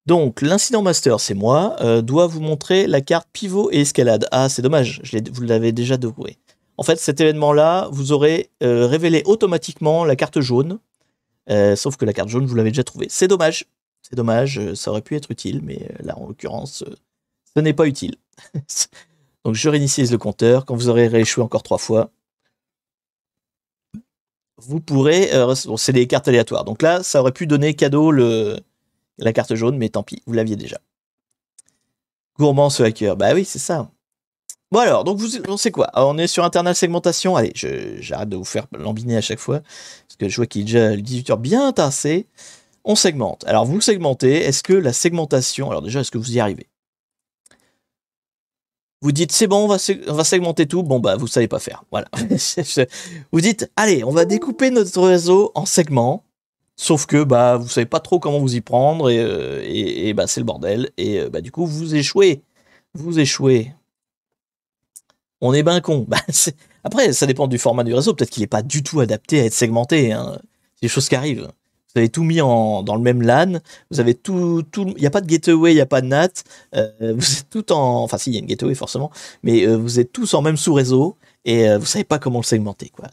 A: Donc, l'incident master, c'est moi, doit vous montrer la carte pivot et escalade. Ah, c'est dommage, vous l'avez déjà découvert. En fait, cet événement-là, vous aurez révélé automatiquement la carte jaune, sauf que la carte jaune, vous l'avez déjà trouvée. C'est dommage, ça aurait pu être utile, mais là, en l'occurrence, ce n'est pas utile. Donc, je réinitialise le compteur. Quand vous aurez rééchoué encore 3 fois, vous pourrez... bon, c'est des cartes aléatoires. Donc là, ça aurait pu donner cadeau la carte jaune, mais tant pis, vous l'aviez déjà. Gourmand ce hacker. Bah oui, c'est ça. Bon alors, donc on sait quoi? Alors, on est sur internal segmentation. Allez, j'arrête de vous faire lambiner à chaque fois, parce que je vois qu'il est déjà 18h bien tassé. On segmente. Alors, vous segmentez. Est-ce que la segmentation... Alors déjà, est-ce que vous y arrivez? Vous dites, c'est bon, on va segmenter tout. Bon, bah, vous savez pas faire. Voilà. Vous dites, allez, on va découper notre réseau en segments. Sauf que, bah, vous savez pas trop comment vous y prendre et bah, c'est le bordel. Et bah, du coup, vous échouez. Vous échouez. On est ben con. Bah, après, ça dépend du format du réseau. Peut-être qu'il n'est pas du tout adapté à être segmenté. Hein. C'est des choses qui arrivent. Vous avez tout mis dans le même LAN. Vous avez tout. Il n'y a pas de gateway, il n'y a pas de NAT. Vous êtes tout en. Enfin, si, il y a une gateway forcément. Mais vous êtes tous en même sous-réseau. Et vous savez pas comment le segmenter. Quoi.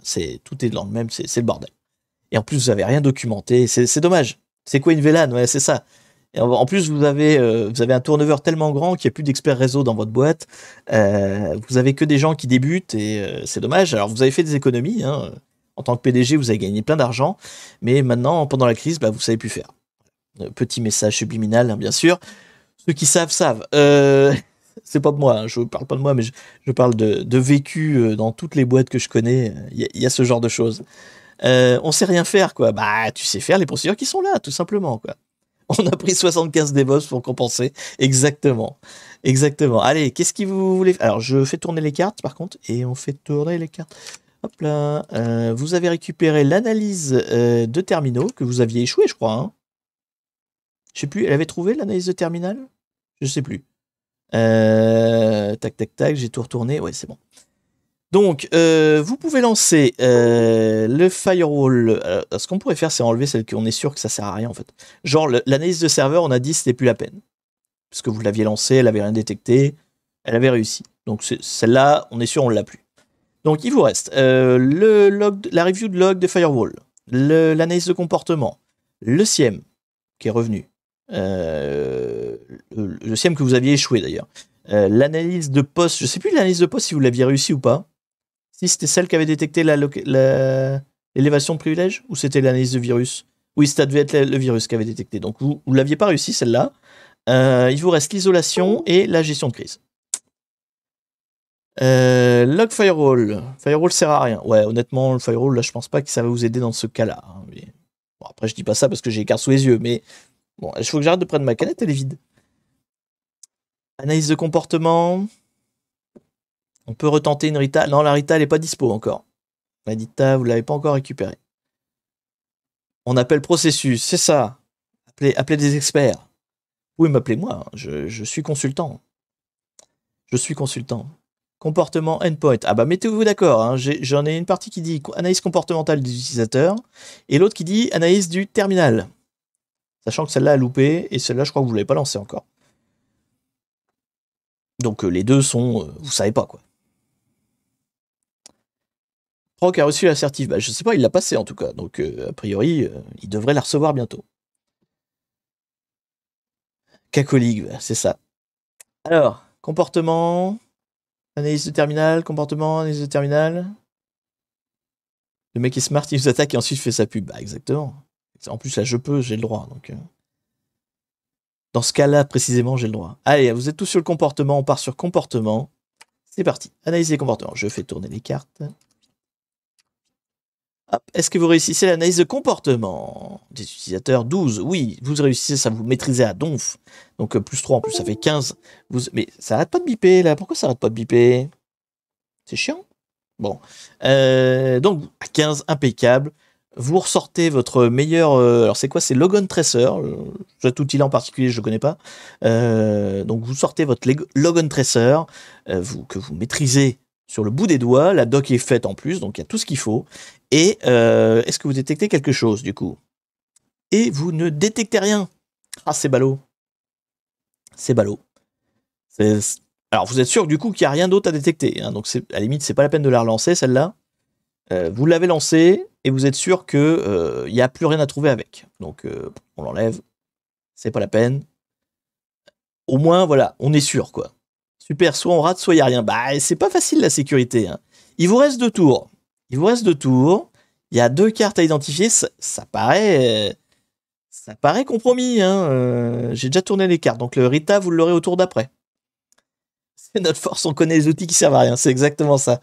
A: Tout est dans le même. C'est le bordel. Et en plus, vous n'avez rien documenté. C'est dommage. C'est quoi une VLAN? Ouais, c'est ça. Et en plus, vous avez un turnover tellement grand qu'il n'y a plus d'experts réseau dans votre boîte. Vous avez que des gens qui débutent et c'est dommage. Alors, vous avez fait des économies. Hein. En tant que PDG, vous avez gagné plein d'argent, mais maintenant, pendant la crise, bah, vous savez plus faire. Petit message subliminal, hein, bien sûr. Ceux qui savent, savent. C'est pas de moi, hein, je parle pas de moi, mais je parle de vécu dans toutes les boîtes que je connais. Il y a ce genre de choses. On sait rien faire, quoi. Bah, tu sais faire les procédures qui sont là, tout simplement, quoi. On a pris 75 DevOps pour compenser. Exactement. Exactement. Allez, qu'est-ce que vous voulez faire? Alors, je fais tourner les cartes, par contre, et on fait tourner les cartes. Hop là. Vous avez récupéré l'analyse de terminaux que vous aviez échoué, je crois. Hein. Je sais plus, elle avait trouvé l'analyse de terminal? Je sais plus. Tac, tac, tac, j'ai tout retourné. Ouais, c'est bon. Donc, vous pouvez lancer le firewall. Ce qu'on pourrait faire, c'est enlever celle qu'on est sûr que ça sert à rien, en fait. Genre, l'analyse de serveur, on a dit que c'était plus la peine. Parce que vous l'aviez lancée, elle avait rien détecté, elle avait réussi. Donc, celle-là, on est sûr, on l'a plus. Donc, il vous reste la review de log de firewall, l'analyse de comportement, le SIEM, qui est revenu. Le SIEM que vous aviez échoué, d'ailleurs. L'analyse de poste, je sais plus l'analyse de poste si vous l'aviez réussi ou pas. Si c'était celle qui avait détecté l'élévation de privilège ou c'était l'analyse de virus? Oui, ça devait être le virus qui avait détecté. Donc vous ne l'aviez pas réussi celle-là. Il vous reste l'isolation et la gestion de crise. Log firewall. Firewall sert à rien. Ouais, honnêtement, le firewall, là, je pense pas que ça va vous aider dans ce cas-là. Hein, mais... Bon, après, je dis pas ça parce que j'ai les cartes sous les yeux, mais bon, il faut que j'arrête de prendre ma canette, elle est vide. Analyse de comportement. On peut retenter une Rita. Non, la Rita, elle n'est pas dispo encore. La Rita, vous ne l'avez pas encore récupérée. On appelle processus, c'est ça. Appelez des experts. Vous pouvez m'appeler moi, hein. Je suis consultant. Je suis consultant. Comportement endpoint. Ah bah mettez-vous d'accord. Hein. J'en ai une partie qui dit analyse comportementale des utilisateurs et l'autre qui dit analyse du terminal. Sachant que celle-là a loupé et celle-là, je crois que vous ne l'avez pas lancée encore. Donc les deux sont... vous savez pas quoi. Proc a reçu l'assertif. Bah, je sais pas, il l'a passé en tout cas. Donc, a priori, il devrait la recevoir bientôt. Cacolig, c'est ça. Alors, comportement, analyse de terminal, comportement, analyse de terminal. Le mec est smart, il nous attaque et ensuite fait sa pub. Bah, exactement. En plus, là, j'ai le droit. Donc, dans ce cas-là, précisément, j'ai le droit. Allez, vous êtes tous sur le comportement, on part sur comportement. C'est parti. Analyse des comportements. Je fais tourner les cartes. Est-ce que vous réussissez l'analyse de comportement des utilisateurs? 12, oui, vous réussissez, ça vous maîtrisez à donf. Donc plus 3 en plus, ça fait 15. Mais ça arrête pas de biper là, pourquoi ça arrête pas de biper? C'est chiant. Bon, donc à 15, impeccable. Vous ressortez votre meilleur... alors c'est quoi? C'est Logon Tracer. Cet outil-là en particulier, je ne le connais pas. Donc vous sortez votre Logon Tracer que vous maîtrisez sur le bout des doigts. La doc est faite en plus, donc il y a tout ce qu'il faut. Et est-ce que vous détectez quelque chose, du coup? Et vous ne détectez rien. Ah, c'est ballot. C'est ballot. Alors, vous êtes sûr, du coup, qu'il n'y a rien d'autre à détecter. Hein, donc, à la limite, c'est pas la peine de la relancer, celle-là. Vous l'avez lancée, et vous êtes sûr qu'il n'y a plus rien à trouver avec. Donc, on l'enlève. C'est pas la peine. Au moins, voilà, on est sûr, quoi. Super, soit on rate, soit il n'y a rien. Bah, c'est pas facile, la sécurité. Hein. Il vous reste 2 tours. Il vous reste 2 tours. Il y a 2 cartes à identifier. Ça paraît compromis. Hein. J'ai déjà tourné les cartes. Donc le Rita, vous l'aurez au tour d'après. C'est notre force, on connaît les outils qui servent à rien. C'est exactement ça.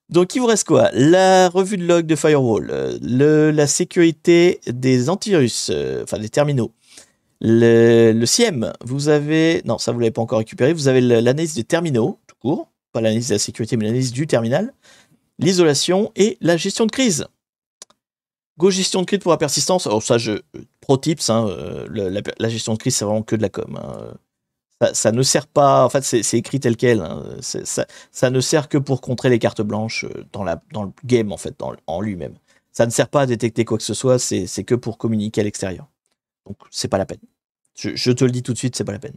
A: Donc il vous reste quoi? La revue de log de firewall. La sécurité des antivirus. Enfin des terminaux. Le SIEM. Vous avez... Non, ça vous l'avez pas encore récupéré. Vous avez l'analyse des terminaux, tout court. Pas l'analyse de la sécurité, mais l'analyse du terminal. L'isolation et la gestion de crise. Go gestion de crise pour la persistance. Alors ça, pro tips, hein, la gestion de crise, c'est vraiment que de la com. Hein. Ça ne sert pas, en fait, c'est écrit tel quel. Hein. Ça ne sert que pour contrer les cartes blanches dans le game, en fait, en lui-même. Ça ne sert pas à détecter quoi que ce soit, c'est que pour communiquer à l'extérieur. Donc, c'est pas la peine. Je te le dis tout de suite, c'est pas la peine.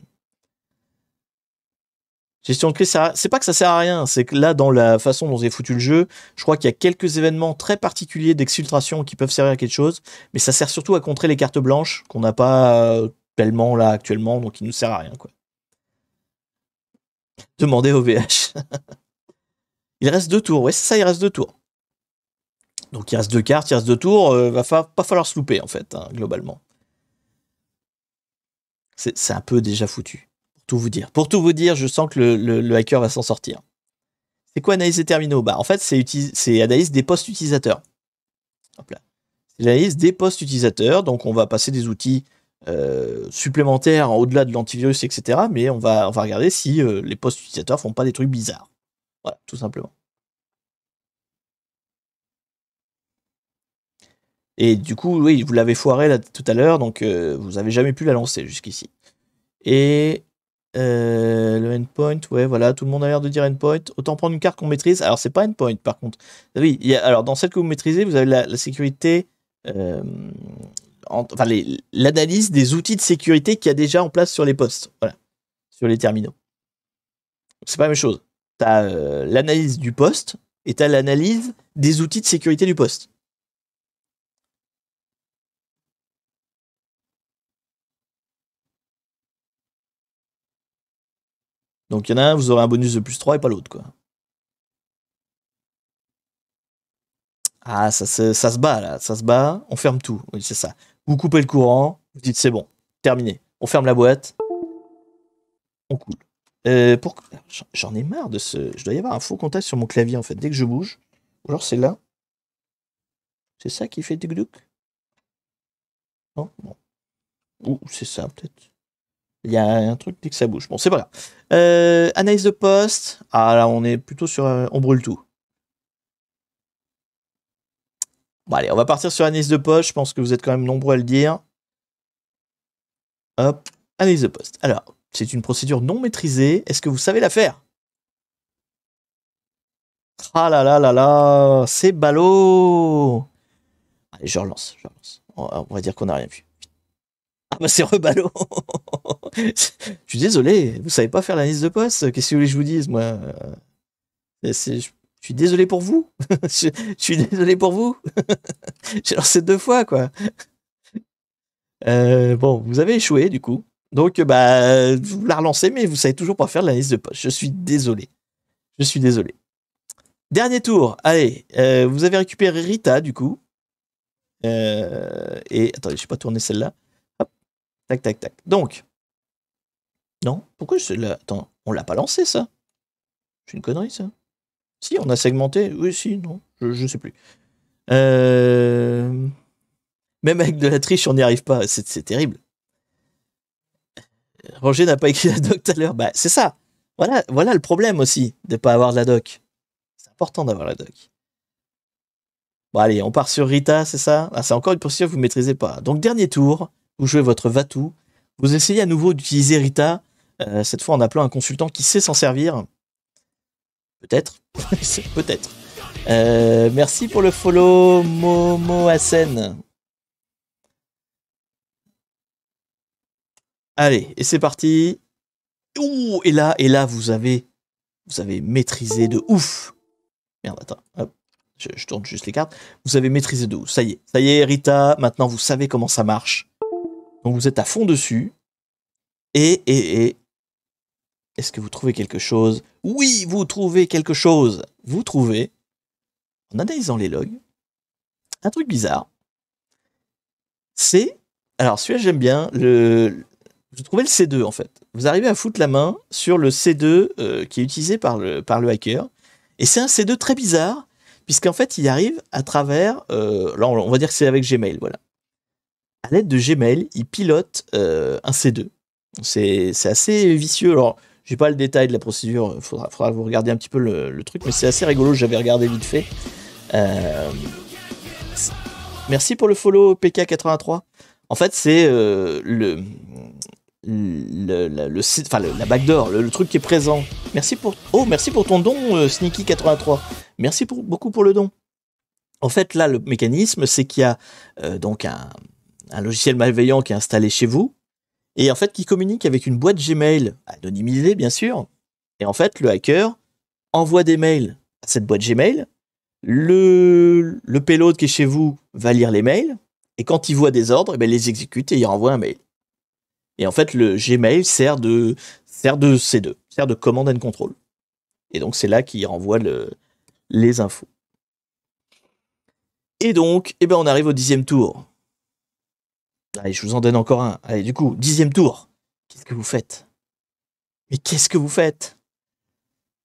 A: Gestion de crise, c'est pas que ça sert à rien, c'est que là, dans la façon dont j'ai foutu le jeu, je crois qu'il y a quelques événements très particuliers d'exfiltration qui peuvent servir à quelque chose, mais ça sert surtout à contrer les cartes blanches qu'on n'a pas tellement là actuellement, donc il nous sert à rien, quoi. Demandez au VH. Il reste 2 tours, ouais, c'est ça, il reste 2 tours. Donc il reste 2 cartes, il reste 2 tours, pas falloir se louper en fait, hein, globalement. C'est un peu déjà foutu, pour tout vous dire. Pour tout vous dire, je sens que le hacker va s'en sortir. C'est quoi analyse des terminaux? Bah en fait, c'est analyse des postes utilisateurs. Hop là. C'est l'analyse des postes utilisateurs, donc on va passer des outils supplémentaires au-delà de l'antivirus, etc. Mais on va regarder si les postes utilisateurs font pas des trucs bizarres. Voilà, tout simplement. Et du coup, oui, vous l'avez foiré là tout à l'heure, donc vous avez jamais pu la lancer jusqu'ici. Et le endpoint, ouais, voilà, tout le monde a l'air de dire endpoint. Autant prendre une carte qu'on maîtrise. Alors, c'est pas endpoint, par contre. Oui, alors, dans celle que vous maîtrisez, vous avez la sécurité, enfin, l'analyse des outils de sécurité qu'il y a déjà en place sur les postes, voilà, sur les terminaux. C'est pas la même chose. Tu as l'analyse du poste et tu as l'analyse des outils de sécurité du poste. Donc, il y en a un, vous aurez un bonus de plus 3 et pas l'autre, quoi. Ah, ça se bat, là. Ça se bat. On ferme tout. Oui, c'est ça. Vous coupez le courant. Vous dites, c'est bon. Terminé. On ferme la boîte. On coule. J'en ai marre de ce... Je dois y avoir un faux contact sur mon clavier, en fait. Dès que je bouge. Genre, c'est là. C'est ça qui fait tuk-tuk? Non? Bon. Ou c'est ça, peut-être. Il y a un truc dès que ça bouge. Bon, c'est pas grave. Analyse de poste. Ah, là, on est plutôt sur... on brûle tout. Bon, allez, on va partir sur analyse de poste. Je pense que vous êtes quand même nombreux à le dire. Hop, analyse de poste. Alors, c'est une procédure non maîtrisée. Est-ce que vous savez la faire? Ah là là là là, c'est ballot. Allez, je relance. On va dire qu'on n'a rien vu. Ah bah c'est reballot. Je suis désolé, vous savez pas faire l'analyse de poste. Qu'est-ce que vous voulez que je vous dise, moi? Je suis désolé pour vous. Je suis désolé pour vous. J'ai lancé 2 fois, quoi. Bon, vous avez échoué, du coup. Donc, bah, vous la relancez, mais vous savez toujours pas faire l'analyse de poste. Je suis désolé. Je suis désolé. Dernier tour. Allez, vous avez récupéré Rita, du coup. Et attendez, je vais pas tourner celle-là. Hop, tac, tac, tac. Donc, non, pourquoi celle-là? Attends, on l'a pas lancé, ça? C'est une connerie, ça. Si, on a segmenté. Oui, si, non, je sais plus. Même avec de la triche, on n'y arrive pas. C'est terrible. Roger n'a pas écrit la doc tout à l'heure. Bah, c'est ça. Voilà le problème aussi de pas avoir de la doc. C'est important d'avoir la doc. Bon, allez, on part sur Rita, c'est ça? Ah, c'est encore une procédure que vous ne maîtrisez pas. Donc, dernier tour, vous jouez votre Vatou. Vous essayez à nouveau d'utiliser Rita, cette fois en appelant un consultant qui sait s'en servir. Peut-être. Peut-être. Merci pour le follow, Momo Hassen. Allez, et c'est parti. Ouh, et là, vous avez maîtrisé de ouf. Merde, attends, hop. Je tourne juste les cartes. Vous avez maîtrisé de ouf. Ça y est, Rita, maintenant vous savez comment ça marche. Donc vous êtes à fond dessus. Et est-ce que vous trouvez quelque chose? Oui, vous trouvez quelque chose. Vous trouvez, en analysant les logs, un truc bizarre. C'est... Alors celui-là j'aime bien. Vous trouvez le C2 en fait. Vous arrivez à foutre la main sur le C2 qui est utilisé par le hacker. Et c'est un C2 très bizarre, puisqu'en fait il arrive à travers... là on va dire que c'est avec Gmail, voilà. À l'aide de Gmail, il pilote un C2. C'est assez vicieux. Alors, j'ai pas le détail de la procédure, faudra que vous regardiez un petit peu le truc, mais c'est assez rigolo, j'avais regardé vite fait. Merci pour le follow PK83. En fait, c'est la backdoor, le truc qui est présent. Merci pour ton don, Sneaky83. Merci beaucoup pour le don. En fait, là, le mécanisme, c'est qu'il y a donc un logiciel malveillant qui est installé chez vous, et en fait qui communique avec une boîte Gmail, anonymisée bien sûr, et en fait le hacker envoie des mails à cette boîte Gmail, le payload qui est chez vous va lire les mails, et quand il voit des ordres, il les exécute et il renvoie un mail. Et en fait le Gmail sert de C2, sert de command and control. Et donc c'est là qu'il renvoie les infos. Et donc, eh ben, on arrive au 10e tour. Allez, je vous en donne encore un. Allez, du coup, 10e tour. Qu'est-ce que vous faites? Mais qu'est-ce que vous faites?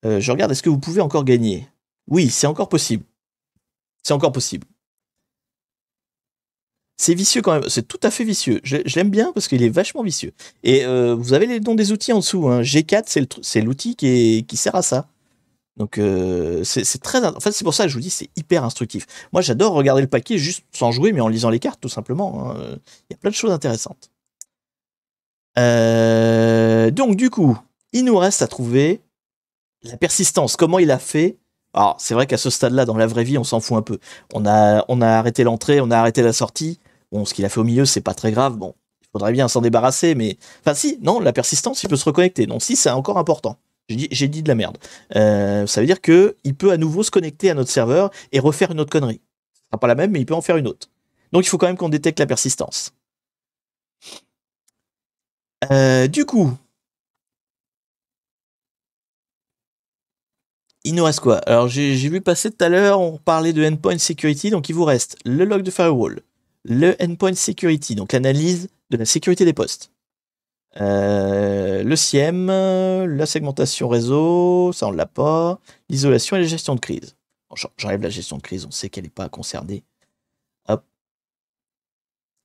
A: Je regarde, est-ce que vous pouvez encore gagner? Oui, c'est encore possible. C'est encore possible. C'est vicieux quand même, c'est tout à fait vicieux. Je l'aime bien parce qu'il est vachement vicieux. Et vous avez les noms des outils en dessous. Hein. G4, c'est l'outil qui sert à ça. Donc c'est très... En fait, c'est pour ça que je vous dis, c'est hyper instructif. Moi, j'adore regarder le paquet juste sans jouer, mais en lisant les cartes, tout simplement. Hein. Il y a plein de choses intéressantes. Donc, du coup, il nous reste à trouver la persistance. Comment il a fait? Alors, c'est vrai qu'à ce stade-là, dans la vraie vie, on s'en fout un peu. On a arrêté l'entrée, on a arrêté la sortie. Bon, ce qu'il a fait au milieu, c'est pas très grave. Bon, il faudrait bien s'en débarrasser, mais... Enfin, si, non, la persistance, il peut se reconnecter. Non, si, c'est encore important. J'ai dit de la merde. Ça veut dire qu'il peut à nouveau se connecter à notre serveur et refaire une autre connerie. Ce sera pas la même, mais il peut en faire une autre. Donc, il faut quand même qu'on détecte la persistance. Du coup... Il nous reste quoi? Alors, j'ai vu passer tout à l'heure, on parlait de Endpoint Security, donc il vous reste le log de Firewall, le Endpoint Security, donc l'analyse de la sécurité des postes, le SIEM, la segmentation réseau, ça on l'a pas, l'isolation et la gestion de crise. Bon, j'enlève la gestion de crise, on sait qu'elle n'est pas concernée. Hop.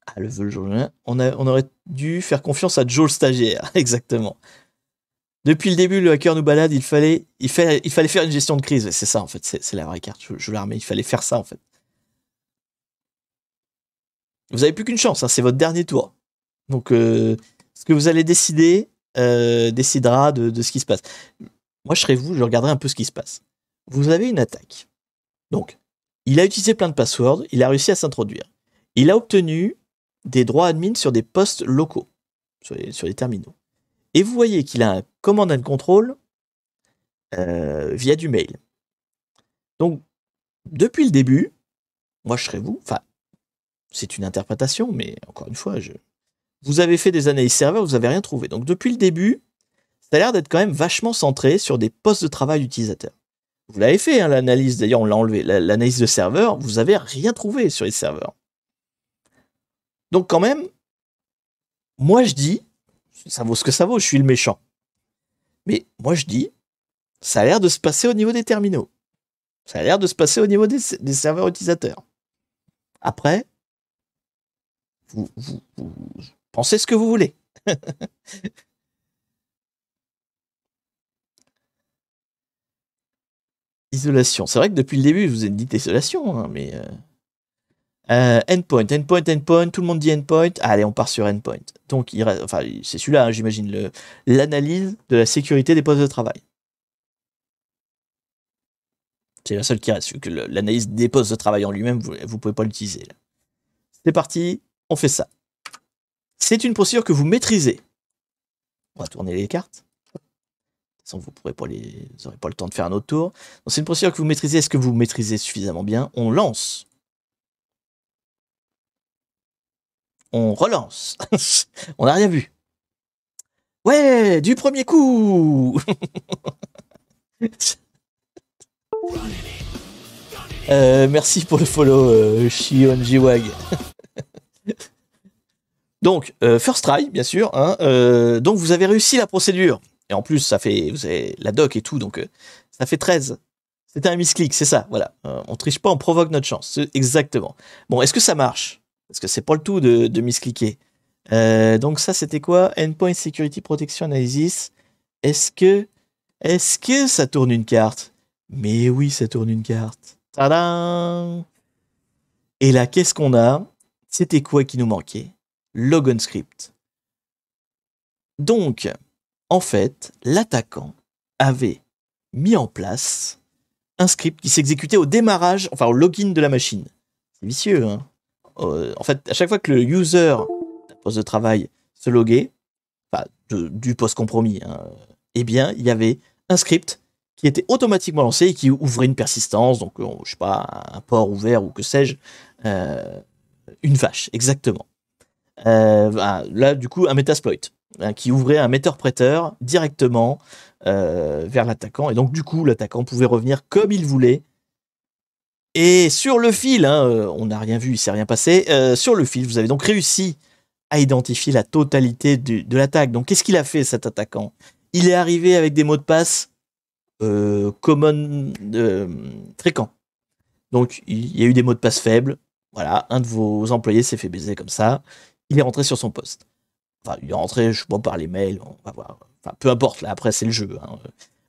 A: Ah, le vol, on aurait dû faire confiance à Joe le stagiaire, exactement. Depuis le début, le hacker nous balade, il fallait faire une gestion de crise. C'est ça, en fait, c'est la vraie carte. Je la remets, il fallait faire ça, en fait. Vous avez plus qu'une chance, hein, c'est votre dernier tour. Donc, ce que vous allez décider décidera de ce qui se passe. Moi, je serais vous, je regarderai un peu ce qui se passe. Vous avez une attaque. Donc, il a utilisé plein de passwords, il a réussi à s'introduire. Il a obtenu des droits admin sur des postes locaux, sur les terminaux. Et vous voyez qu'il a un command and control via du mail. Donc, depuis le début, moi je serais vous, enfin, c'est une interprétation, mais encore une fois, vous avez fait des analyses serveurs, vous n'avez rien trouvé. Donc, depuis le début, ça a l'air d'être quand même vachement centré sur des postes de travail d'utilisateurs. Vous l'avez fait, hein, l'analyse, d'ailleurs, on l'a enlevé, l'analyse de serveurs, vous n'avez rien trouvé sur les serveurs. Donc, quand même, moi je dis, ça vaut ce que ça vaut, je suis le méchant. Mais moi je dis, ça a l'air de se passer au niveau des terminaux. Ça a l'air de se passer au niveau des serveurs utilisateurs. Après, vous pensez ce que vous voulez. Isolation. C'est vrai que depuis le début, je vous ai dit isolation, hein, mais... endpoint, tout le monde dit endpoint. Allez, on part sur endpoint. Donc, enfin, c'est celui-là, hein, j'imagine, l'analyse de la sécurité des postes de travail. C'est la seule qui reste, vu que l'analyse des postes de travail en lui-même, vous ne pouvez pas l'utiliser. C'est parti, on fait ça. C'est une procédure que vous maîtrisez. On va tourner les cartes. De toute façon, vous n'aurez pas le temps de faire un autre tour. C'est une procédure que vous maîtrisez. Est-ce que vous maîtrisez suffisamment bien? On lance. On relance. On n'a rien vu. Ouais, du premier coup. Merci pour le follow, Shionjiwag. Donc, first try, bien sûr. Hein, donc, vous avez réussi la procédure. Et en plus, vous avez la doc et tout, donc ça fait 13. C'était un misclick, c'est ça, voilà. On triche pas, on provoque notre chance. Exactement. Bon, est-ce que ça marche? Parce que c'est pas le tout de misclicker. Donc ça, c'était quoi? Endpoint Security Protection Analysis. Est-ce que ça tourne une carte? Mais oui, ça tourne une carte. Tadam! Et là, qu'est-ce qu'on a? C'était quoi qui nous manquait? Logon script. Donc, en fait, l'attaquant avait mis en place un script qui s'exécutait au démarrage, enfin au login de la machine. C'est vicieux, hein? En fait, à chaque fois que le user d'un poste de travail se loguait, enfin, du poste compromis, hein, eh bien, il y avait un script qui était automatiquement lancé et qui ouvrait une persistance, donc, je sais pas, un port ouvert ou que sais-je, une vache, exactement. Là, du coup, un Metasploit, hein, qui ouvrait un metteur-prêteur directement vers l'attaquant, et donc, du coup, l'attaquant pouvait revenir comme il voulait Et sur le fil, hein, on n'a rien vu, il s'est rien passé. Sur le fil, vous avez donc réussi à identifier la totalité de l'attaque. Donc, qu'est-ce qu'il a fait, cet attaquant? Il est arrivé avec des mots de passe common fréquents. Donc, il y a eu des mots de passe faibles. Voilà, un de vos employés s'est fait baiser comme ça. Il est rentré sur son poste. Enfin, il est rentré, je sais pas, par les mails, on va voir. Enfin, peu importe, là, après, c'est le jeu. Hein.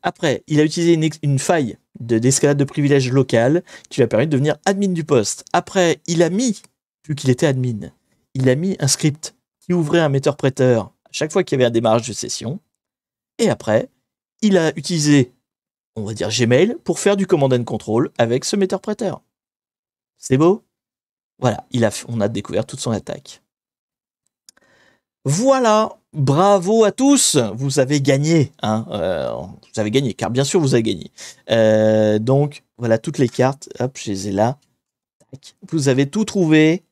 A: Après, il a utilisé une faille d'escalade de privilèges local qui lui a permis de devenir admin du poste. Après, il a mis, vu qu'il était admin, il a mis un script qui ouvrait un metteur-prêteur à chaque fois qu'il y avait un démarrage de session. Et après, il a utilisé, on va dire Gmail, pour faire du command and control avec ce metteur-prêteur. C'est beau? Voilà, on a découvert toute son attaque. Voilà, bravo à tous, vous avez gagné, hein, vous avez gagné, car bien sûr vous avez gagné. Donc voilà toutes les cartes, hop, je les ai là. Vous avez tout trouvé,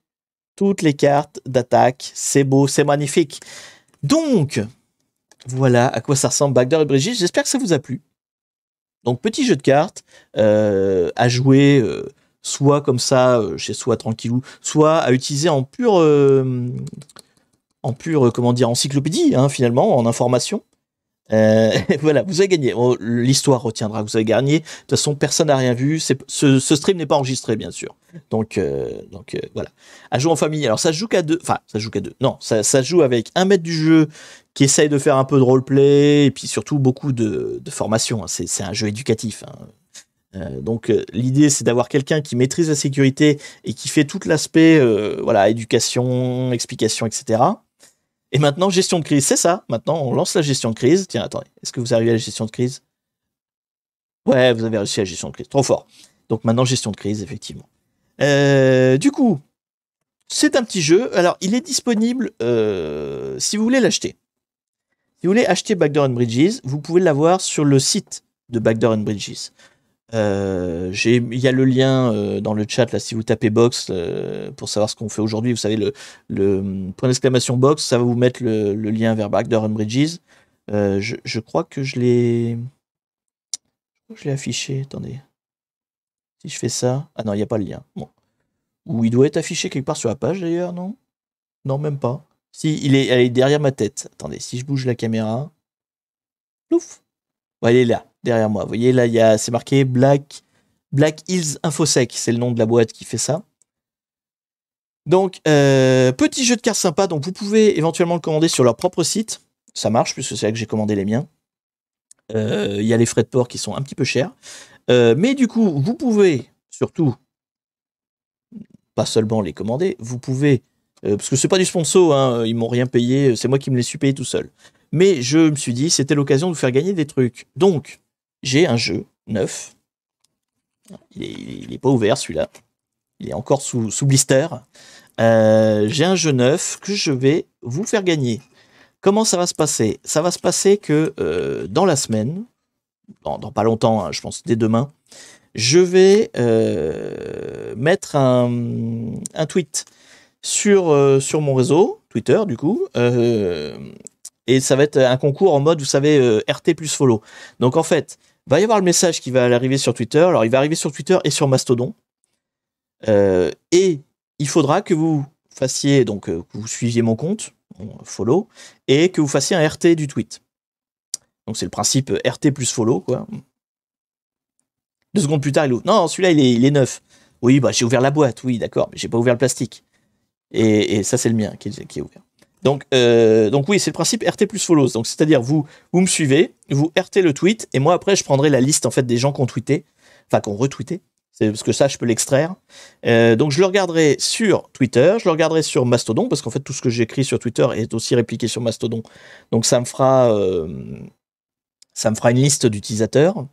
A: toutes les cartes d'attaque, c'est beau, c'est magnifique. Donc voilà à quoi ça ressemble Backdoor et Brigitte, j'espère que ça vous a plu. Donc petit jeu de cartes à jouer soit comme ça, chez soi tranquillou, soit à utiliser en pure comment dire, encyclopédie, hein, finalement, en information. Voilà, vous avez gagné. Oh, l'histoire retiendra que vous avez gagné. De toute façon, personne n'a rien vu. Ce stream n'est pas enregistré, bien sûr. Donc voilà. À jouer en famille. Alors, ça se joue qu'à deux. Enfin, ça se joue qu'à deux. Non, ça se joue avec un maître du jeu qui essaye de faire un peu de roleplay et puis surtout beaucoup de formation. Hein. C'est un jeu éducatif. Hein. Donc l'idée c'est d'avoir quelqu'un qui maîtrise la sécurité et qui fait tout l'aspect voilà, éducation, explication, etc. Et maintenant, gestion de crise, c'est ça. Maintenant, on lance la gestion de crise. Tiens, attendez, est-ce que vous arrivez à la gestion de crise? Ouais, vous avez réussi à la gestion de crise. Trop fort. Donc maintenant, gestion de crise, effectivement. Du coup, c'est un petit jeu. Alors, il est disponible si vous voulez l'acheter. Si vous voulez acheter Backdoor and Bridges, vous pouvez l'avoir sur le site de Backdoor and Bridges. Il y a le lien dans le chat là si vous tapez box pour savoir ce qu'on fait aujourd'hui. Vous savez le point d'exclamation box, ça va vous mettre le lien vers Backdoor and Bridges. Je crois que je l'ai affiché. Attendez, si je fais ça, ah non il n'y a pas le lien. Bon, ou il doit être affiché quelque part sur la page d'ailleurs, non? Non même pas. Si elle est derrière ma tête. Attendez, si je bouge la caméra, ouf. Ouais, il est là, derrière moi. Vous voyez, là, c'est marqué Black Hills Infosec. C'est le nom de la boîte qui fait ça. Donc, petit jeu de cartes sympa. Donc, vous pouvez éventuellement le commander sur leur propre site. Ça marche, puisque c'est là que j'ai commandé les miens. Il y a les frais de port qui sont un petit peu chers. Mais du coup, vous pouvez, surtout, pas seulement les commander, vous pouvez... parce que c'est pas du sponsor, hein, ils m'ont rien payé, c'est moi qui me les suis payé tout seul. Mais je me suis dit, c'était l'occasion de vous faire gagner des trucs. Donc, j'ai un jeu neuf. Il est pas ouvert, celui-là. Il est encore sous blister. J'ai un jeu neuf que je vais vous faire gagner. Comment ça va se passer? Ça va se passer que dans la semaine, dans pas longtemps, hein, je pense dès demain, je vais mettre un tweet sur mon réseau, Twitter du coup, et ça va être un concours en mode, vous savez, RT plus follow. Donc en fait, va y avoir le message qui va arriver sur Twitter. Alors il va arriver sur Twitter et sur Mastodon. Et il faudra que vous fassiez, donc que vous suiviez mon compte, mon follow, et que vous fassiez un RT du tweet. Donc c'est le principe RT plus follow, quoi. 2 secondes plus tard, il ouvre. Non, celui-là, il est neuf. Oui, bah j'ai ouvert la boîte, oui, d'accord, mais j'ai pas ouvert le plastique. Et ça, c'est le mien qui est ouvert. Donc oui, c'est le principe RT plus follows. Donc c'est-à-dire vous me suivez, vous RT le tweet, et moi après je prendrai la liste en fait des gens qui ont tweeté, enfin qui ont retweeté. C'est parce que ça je peux l'extraire. Donc je le regarderai sur Twitter, je le regarderai sur Mastodon parce qu'en fait tout ce que j'écris sur Twitter est aussi répliqué sur Mastodon. Donc ça me fera une liste d'utilisateurs.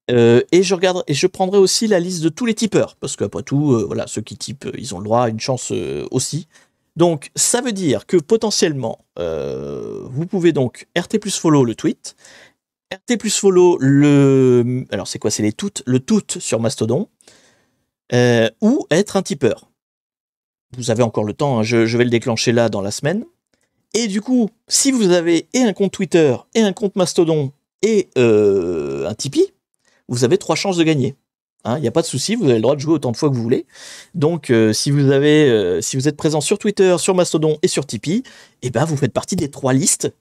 A: Et je prendrai aussi la liste de tous les tipeurs parce qu'après tout, voilà, ceux qui typent, ils ont le droit à une chance aussi. Donc, ça veut dire que potentiellement, vous pouvez donc RT plus follow le tweet, RT plus follow alors c'est quoi? C'est le tout sur Mastodon, ou être un tipeur. Vous avez encore le temps, hein, je vais le déclencher là dans la semaine. Et du coup, si vous avez et un compte Twitter, et un compte Mastodon, et un Tipeee, vous avez 3 chances de gagner. Il n'y a pas de souci, vous avez le droit de jouer autant de fois que vous voulez. Donc, si vous êtes présent sur Twitter, sur Mastodon et sur Tipeee, eh ben, vous faites partie des 3 listes.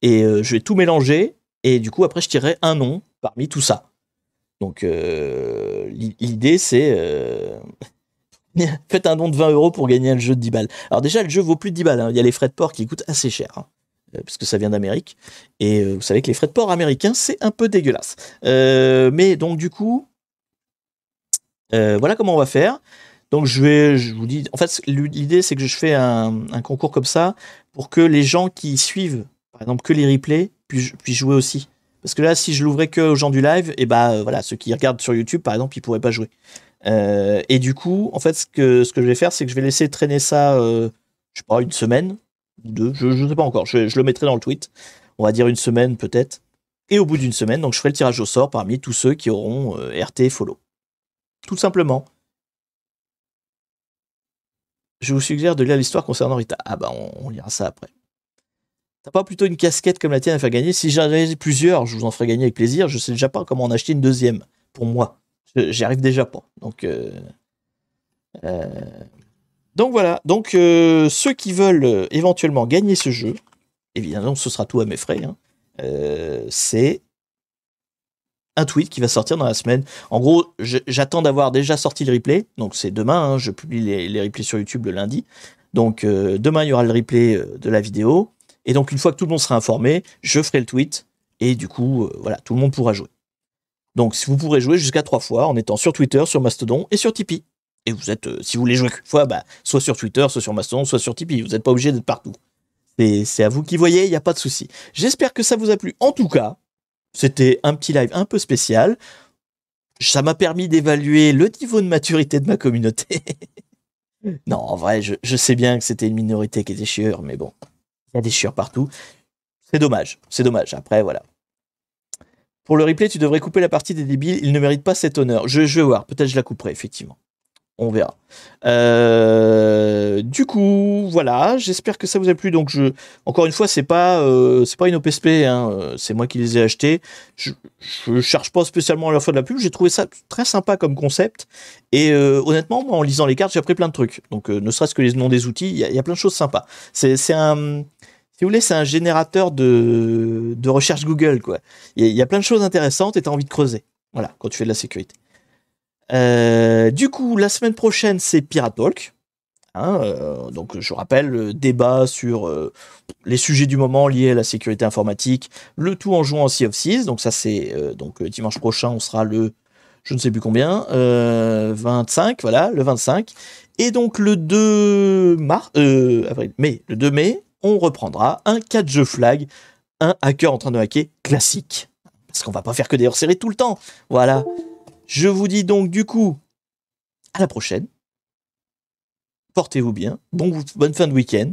A: Et je vais tout mélanger. Et du coup, après, je tirerai un nom parmi tout ça. Donc, l'idée, c'est... faites un don de 20 € pour gagner le jeu de 10 balles. Alors déjà, le jeu vaut plus de 10 balles. Il y a les frais de port qui coûtent assez cher. Parce que ça vient d'Amérique. Et vous savez que les frais de port américains, c'est un peu dégueulasse. Mais donc, du coup... voilà comment on va faire. Donc je vous dis, en fait, l'idée c'est que je fais un concours comme ça pour que les gens qui suivent, par exemple, que les replays, puissent jouer aussi. Parce que là, si je l'ouvrais que aux gens du live, et voilà, ceux qui regardent sur YouTube, par exemple, ils pourraient pas jouer. Et du coup, en fait, ce que je vais faire, c'est que je vais laisser traîner ça, je sais pas, une semaine ou 2, je sais pas encore. Je le mettrai dans le tweet. On va dire une semaine peut-être. Et au bout d'une semaine, donc je ferai le tirage au sort parmi tous ceux qui auront RT follow. Tout simplement. Je vous suggère de lire l'histoire concernant Rita. Ah bah on lira ça après. T'as pas plutôt une casquette comme la tienne à faire gagner? Si j'en avais plusieurs, je vous en ferai gagner avec plaisir. Je sais déjà pas comment en acheter une deuxième pour moi. J'y arrive déjà pas. Donc voilà. Donc ceux qui veulent éventuellement gagner ce jeu, évidemment ce sera tout à mes frais. C'est un tweet qui va sortir dans la semaine. En gros, j'attends d'avoir déjà sorti le replay. Donc c'est demain, je publie les replays sur YouTube le lundi. Donc demain, il y aura le replay de la vidéo. Et donc une fois que tout le monde sera informé, je ferai le tweet. Et du coup, voilà, tout le monde pourra jouer. Donc vous pourrez jouer jusqu'à 3 fois en étant sur Twitter, sur Mastodon et sur Tipeee. Et vous êtes, si vous voulez jouer qu'une fois, soit sur Twitter, soit sur Mastodon, soit sur Tipeee. Vous n'êtes pas obligé d'être partout. C'est à vous qui voyez, il n'y a pas de souci. J'espère que ça vous a plu. En tout cas, c'était un petit live un peu spécial. Ça m'a permis d'évaluer le niveau de maturité de ma communauté. Non, en vrai, je sais bien que c'était une minorité qui était chieur, mais bon, il y a des chieurs partout. C'est dommage, c'est dommage. Après, voilà. Pour le replay, tu devrais couper la partie des débiles. Ils ne méritent pas cet honneur. Je vais voir, peut-être je la couperai, effectivement. On verra. Du coup, voilà. J'espère que ça vous a plu. Donc, encore une fois, c'est pas une OPSP. C'est moi qui les ai achetés. Je cherche pas spécialement à leur faire de la pub. J'ai trouvé ça très sympa comme concept. Et honnêtement, moi, en lisant les cartes, j'ai appris plein de trucs. Donc, ne serait-ce que les noms des outils, il y a plein de choses sympas. C'est un... Si vous voulez, c'est un générateur de recherche Google, quoi. Il y a plein de choses intéressantes et tu as envie de creuser. Voilà, quand tu fais de la sécurité. Du coup, la semaine prochaine, c'est Pirate Talk. Donc, je rappelle, débat sur les sujets du moment liés à la sécurité informatique, le tout en jouant en Sea of Thieves. Donc, ça, c'est dimanche prochain, on sera le, je ne sais plus combien, 25, voilà, le 25. Et donc, le 2 mai, on reprendra un 4 jeux flag, un hacker en train de hacker classique. Parce qu'on va pas faire que des hors-séries tout le temps. Voilà. Je vous dis donc du coup à la prochaine. Portez-vous bien. Bonne fin de week-end.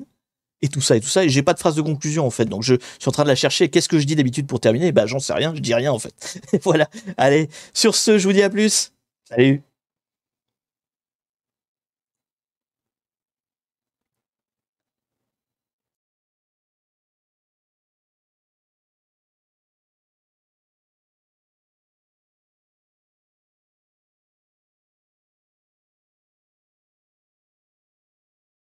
A: Et tout ça. Et j'ai pas de phrase de conclusion en fait. Donc je suis en train de la chercher. Qu'est-ce que je dis d'habitude pour terminer? J'en sais rien. Je dis rien en fait. Voilà. Allez. Sur ce, je vous dis à plus. Salut.